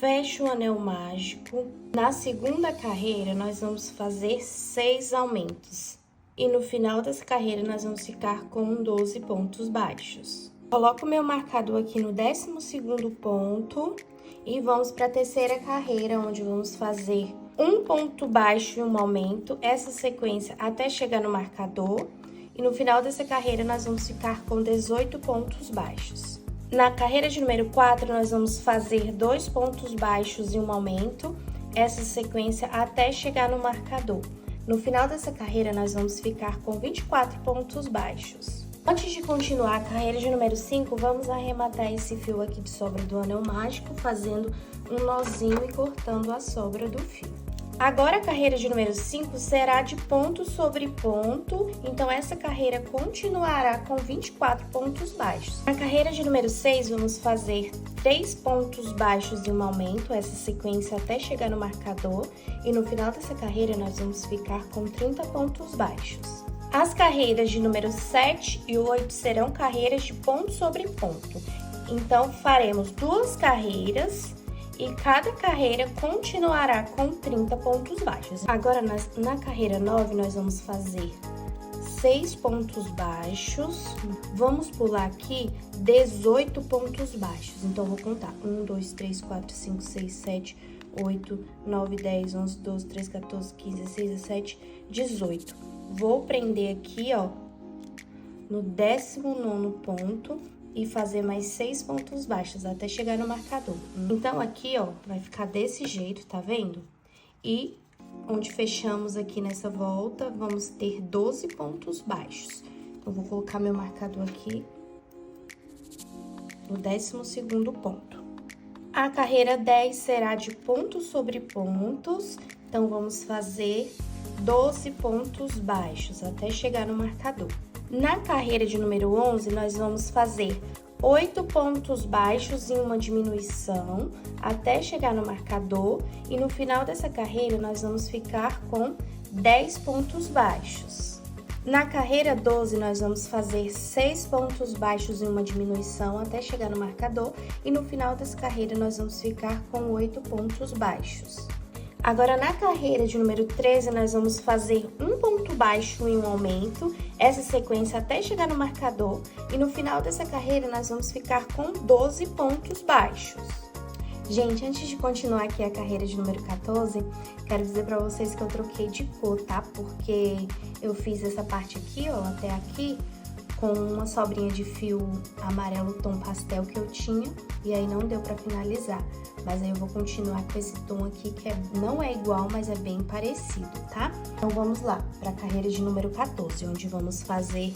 Fecha o anel mágico. Na segunda carreira nós vamos fazer 6 aumentos. E no final dessa carreira nós vamos ficar com 12 pontos baixos. Coloco o meu marcador aqui no 12º ponto e vamos para a terceira carreira, onde vamos fazer um ponto baixo e um aumento, essa sequência até chegar no marcador. E no final dessa carreira, nós vamos ficar com 18 pontos baixos. Na carreira de número 4, nós vamos fazer 2 pontos baixos e um aumento, essa sequência até chegar no marcador. No final dessa carreira, nós vamos ficar com 24 pontos baixos. Antes de continuar a carreira de número 5, vamos arrematar esse fio aqui de sobra do anel mágico, fazendo um nozinho e cortando a sobra do fio. Agora, a carreira de número 5 será de ponto sobre ponto, então essa carreira continuará com 24 pontos baixos. Na carreira de número 6, vamos fazer 3 pontos baixos e um aumento, essa sequência até chegar no marcador, e no final dessa carreira nós vamos ficar com 30 pontos baixos. As carreiras de número 7 e 8 serão carreiras de ponto sobre ponto. Então, faremos 2 carreiras e cada carreira continuará com 30 pontos baixos. Agora, na carreira 9, nós vamos fazer 6 pontos baixos. Vamos pular aqui 18 pontos baixos. Então, vou contar 1, 2, 3, 4, 5, 6, 7, 8, 9, 10, 11, 12, 13, 14, 15, 16, 17, 18. Vou prender aqui, ó, no 19º ponto e fazer mais 6 pontos baixos até chegar no marcador. Então, aqui, ó, vai ficar desse jeito, tá vendo? E onde fechamos aqui nessa volta, vamos ter 12 pontos baixos. Então, vou colocar meu marcador aqui no 12º ponto. A carreira 10 será de pontos sobre pontos, então, vamos fazer 12 pontos baixos até chegar no marcador. Na carreira de número 11, nós vamos fazer 8 pontos baixos em uma diminuição até chegar no marcador e no final dessa carreira nós vamos ficar com 10 pontos baixos. Na carreira 12, nós vamos fazer 6 pontos baixos em uma diminuição até chegar no marcador e no final dessa carreira nós vamos ficar com 8 pontos baixos. Agora, na carreira de número 13, nós vamos fazer um ponto baixo em um aumento, essa sequência até chegar no marcador, e no final dessa carreira nós vamos ficar com 12 pontos baixos. Gente, antes de continuar aqui a carreira de número 14, quero dizer pra vocês que eu troquei de cor, tá? Porque eu fiz essa parte aqui, ó, até aqui, com uma sobrinha de fio amarelo tom pastel que eu tinha, e aí não deu pra finalizar. Mas aí eu vou continuar com esse tom aqui, que não é igual, mas é bem parecido, tá? Então, vamos lá pra carreira de número 14, onde vamos fazer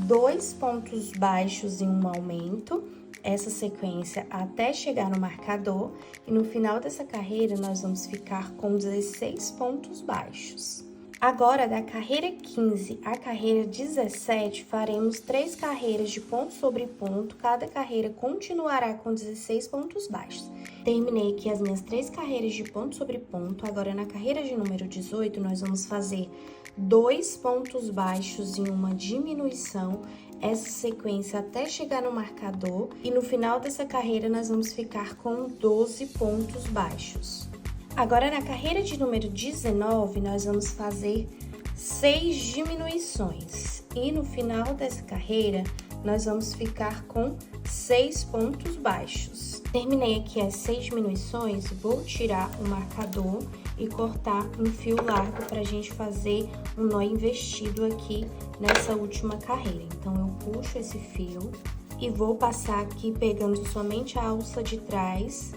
2 pontos baixos em um aumento, essa sequência até chegar no marcador, e no final dessa carreira nós vamos ficar com 16 pontos baixos. Agora, da carreira 15 à carreira 17, faremos 3 carreiras de ponto sobre ponto, cada carreira continuará com 16 pontos baixos. Terminei aqui as minhas 3 carreiras de ponto sobre ponto, agora na carreira de número 18, nós vamos fazer 2 pontos baixos em uma diminuição, essa sequência até chegar no marcador, e no final dessa carreira nós vamos ficar com 12 pontos baixos. Agora, na carreira de número 19, nós vamos fazer 6 diminuições. E no final dessa carreira, nós vamos ficar com 6 pontos baixos. Terminei aqui as 6 diminuições, vou tirar o marcador e cortar um fio largo pra gente fazer um nó investido aqui nessa última carreira. Então, eu puxo esse fio e vou passar aqui pegando somente a alça de trás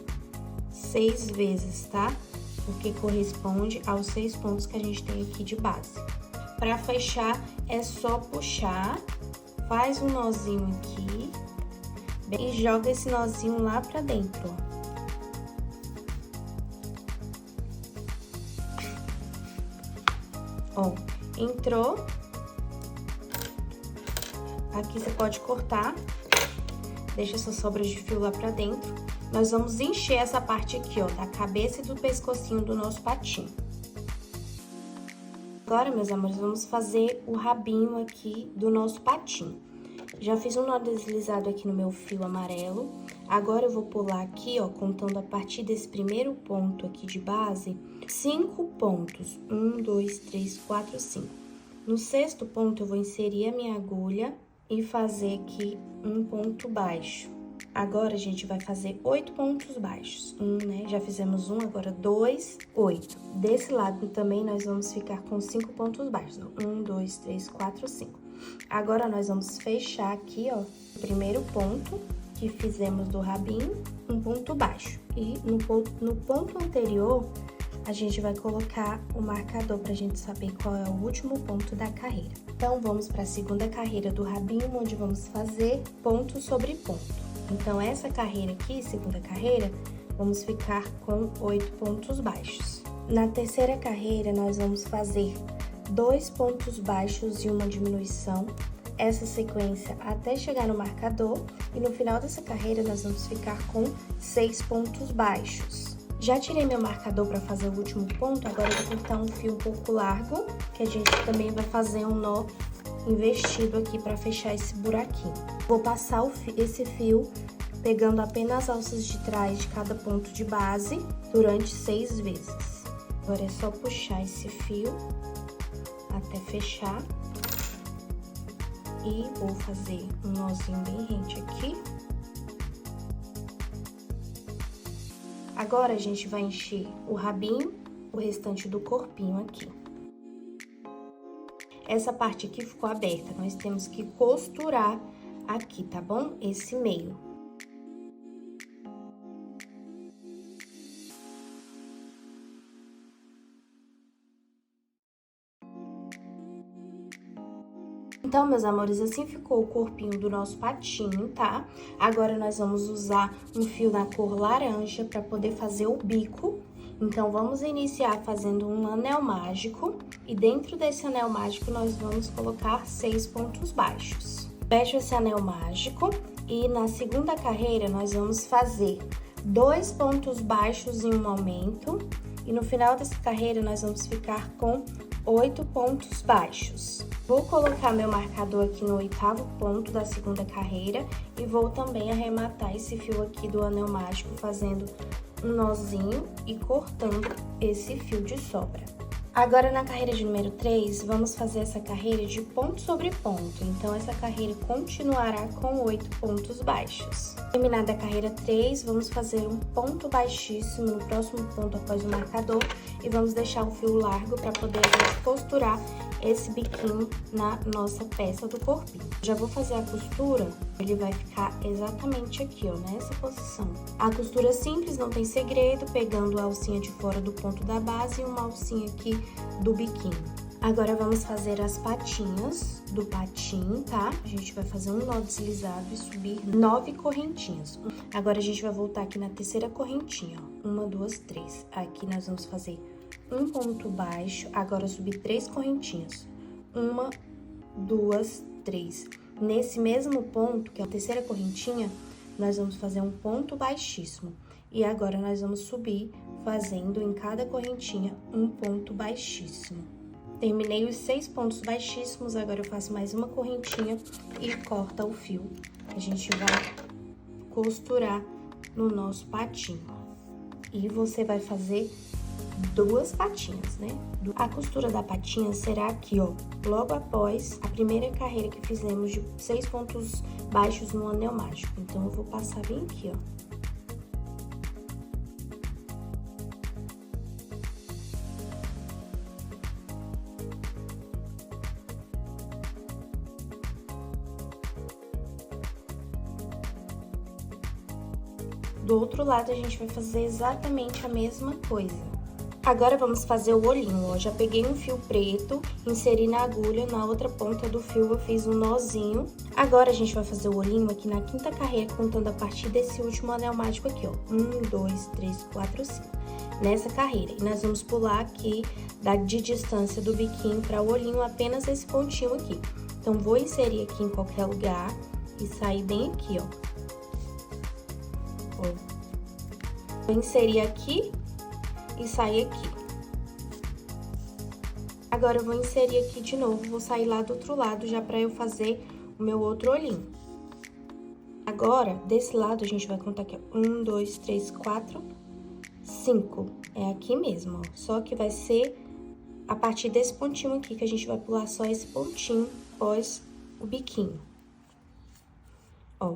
6 vezes, tá? Porque corresponde aos 6 pontos que a gente tem aqui de base. Para fechar, é só puxar, faz um nozinho aqui e joga esse nozinho lá pra dentro, ó. Ó, entrou. Aqui você pode cortar, deixa essa sobra de fio lá pra dentro. Nós vamos encher essa parte aqui, ó, da cabeça e do pescocinho do nosso patinho. Agora, meus amores, vamos fazer o rabinho aqui do nosso patinho. Já fiz um nó deslizado aqui no meu fio amarelo. Agora, eu vou pular aqui, ó, contando a partir desse primeiro ponto aqui de base, 5 pontos. 1, 2, 3, 4, 5. No 6º ponto, eu vou inserir a minha agulha e fazer aqui um ponto baixo. Agora, a gente vai fazer 8 pontos baixos. Né? Já fizemos 1, agora 2, 8. Desse lado também, nós vamos ficar com 5 pontos baixos. 1, 2, 3, 4, 5. Agora, nós vamos fechar aqui, ó, o primeiro ponto que fizemos do rabinho, um ponto baixo. E no ponto anterior, a gente vai colocar o marcador pra gente saber qual é o último ponto da carreira. Então, vamos para a segunda carreira do rabinho, onde vamos fazer ponto sobre ponto. Então, essa carreira aqui, segunda carreira, vamos ficar com 8 pontos baixos. Na terceira carreira, nós vamos fazer 2 pontos baixos e uma diminuição, essa sequência até chegar no marcador, e no final dessa carreira, nós vamos ficar com 6 pontos baixos. Já tirei meu marcador para fazer o último ponto, agora eu vou cortar um fio um pouco largo, que a gente também vai fazer um nó investido aqui para fechar esse buraquinho. Vou passar esse fio pegando apenas as alças de trás de cada ponto de base durante 6 vezes. Agora é só puxar esse fio até fechar. E vou fazer um nozinho bem rente aqui. Agora, a gente vai encher o rabinho, o restante do corpinho aqui. Essa parte aqui ficou aberta, nós temos que costurar aqui, tá bom? Esse meio. Então, meus amores, assim ficou o corpinho do nosso patinho, tá? Agora, nós vamos usar um fio na cor laranja para poder fazer o bico. Então, vamos iniciar fazendo um anel mágico. E dentro desse anel mágico, nós vamos colocar 6 pontos baixos. Fecho esse anel mágico e na segunda carreira, nós vamos fazer 2 pontos baixos em um aumento. E no final dessa carreira, nós vamos ficar com 8 pontos baixos. Vou colocar meu marcador aqui no 8º ponto da segunda carreira e vou também arrematar esse fio aqui do anel mágico fazendo um nozinho e cortando esse fio de sobra. Agora, na carreira de número 3, vamos fazer essa carreira de ponto sobre ponto. Então, essa carreira continuará com 8 pontos baixos. Terminada a carreira 3, vamos fazer um ponto baixíssimo no próximo ponto após o marcador e vamos deixar o fio largo para poder a gente costurar esse biquinho na nossa peça do corpinho. Já vou fazer a costura, ele vai ficar exatamente aqui, ó, nessa posição. A costura simples, não tem segredo, pegando a alcinha de fora do ponto da base e uma alcinha aqui do biquinho. Agora, vamos fazer as patinhas do patinho, tá? A gente vai fazer um nó deslizado e subir 9 correntinhas. Agora, a gente vai voltar aqui na terceira correntinha, ó. 1, 2, 3. Aqui nós vamos fazer um ponto baixo, agora subir 3 correntinhas. 1, 2, 3. Nesse mesmo ponto, que é a terceira correntinha, nós vamos fazer um ponto baixíssimo. E agora, nós vamos subir fazendo em cada correntinha um ponto baixíssimo. Terminei os 6 pontos baixíssimos, agora eu faço mais uma correntinha e corta o fio. A gente vai costurar no nosso patinho. E você vai fazer 2 patinhas, né? A costura da patinha será aqui, ó, logo após a primeira carreira que fizemos de 6 pontos baixos no anel mágico. Então, eu vou passar bem aqui, ó. Do outro lado, a gente vai fazer exatamente a mesma coisa. Agora, vamos fazer o olhinho, ó. Já peguei um fio preto, inseri na agulha, na outra ponta do fio eu fiz um nozinho. Agora, a gente vai fazer o olhinho aqui na quinta carreira, contando a partir desse último anel mágico aqui, ó. 1, 2, 3, 4, 5. Nessa carreira. E nós vamos pular aqui de distância do biquinho para o olhinho apenas esse pontinho aqui. Então, vou inserir aqui em qualquer lugar e sair bem aqui, ó. Vou inserir aqui e sair aqui. Agora, eu vou inserir aqui de novo, vou sair lá do outro lado já pra eu fazer o meu outro olhinho. Agora, desse lado, a gente vai contar aqui, ó. 1, 2, 3, 4, 5. É aqui mesmo, ó. Só que vai ser a partir desse pontinho aqui, que a gente vai pular só esse pontinho após o biquinho. Ó.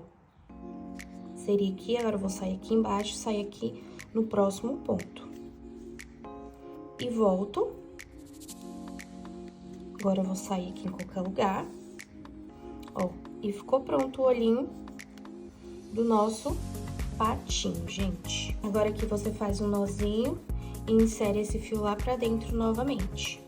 Seria aqui, agora eu vou sair aqui embaixo, sair aqui no próximo ponto. E volto. Agora eu vou sair aqui em qualquer lugar. Ó, e ficou pronto o olhinho do nosso patinho, gente. Agora aqui você faz um nozinho e insere esse fio lá pra dentro novamente.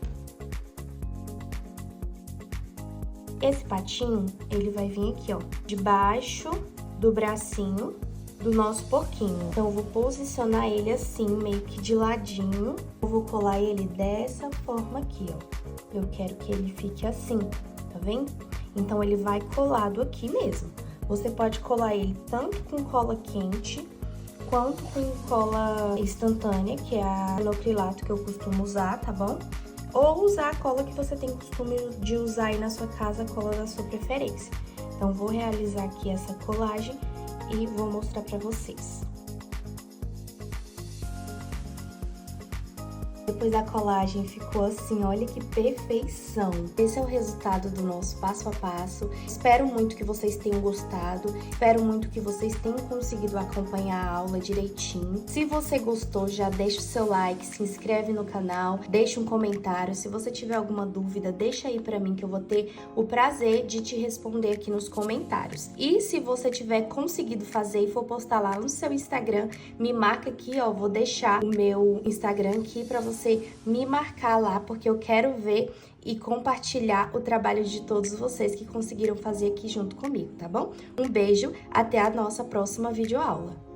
Esse patinho, ele vai vir aqui, ó, debaixo do bracinho do nosso porquinho. Então, eu vou posicionar ele assim, meio que de ladinho. Eu vou colar ele dessa forma aqui, ó. Eu quero que ele fique assim, tá vendo? Então, ele vai colado aqui mesmo. Você pode colar ele tanto com cola quente, quanto com cola instantânea, que é a enocrilato que eu costumo usar, tá bom? Ou usar a cola que você tem costume de usar aí na sua casa, a cola da sua preferência. Então, vou realizar aqui essa colagem e vou mostrar pra vocês. Depois a colagem ficou assim, olha que perfeição! Esse é o resultado do nosso passo a passo. Espero muito que vocês tenham gostado, espero muito que vocês tenham conseguido acompanhar a aula direitinho. Se você gostou, já deixa o seu like, se inscreve no canal, deixa um comentário. Se você tiver alguma dúvida, deixa aí pra mim que eu vou ter o prazer de te responder aqui nos comentários. E se você tiver conseguido fazer e for postar lá no seu Instagram, me marca aqui, ó, vou deixar o meu Instagram aqui pra você me marcar lá, porque eu quero ver e compartilhar o trabalho de todos vocês que conseguiram fazer aqui junto comigo, tá bom? Um beijo, até a nossa próxima videoaula.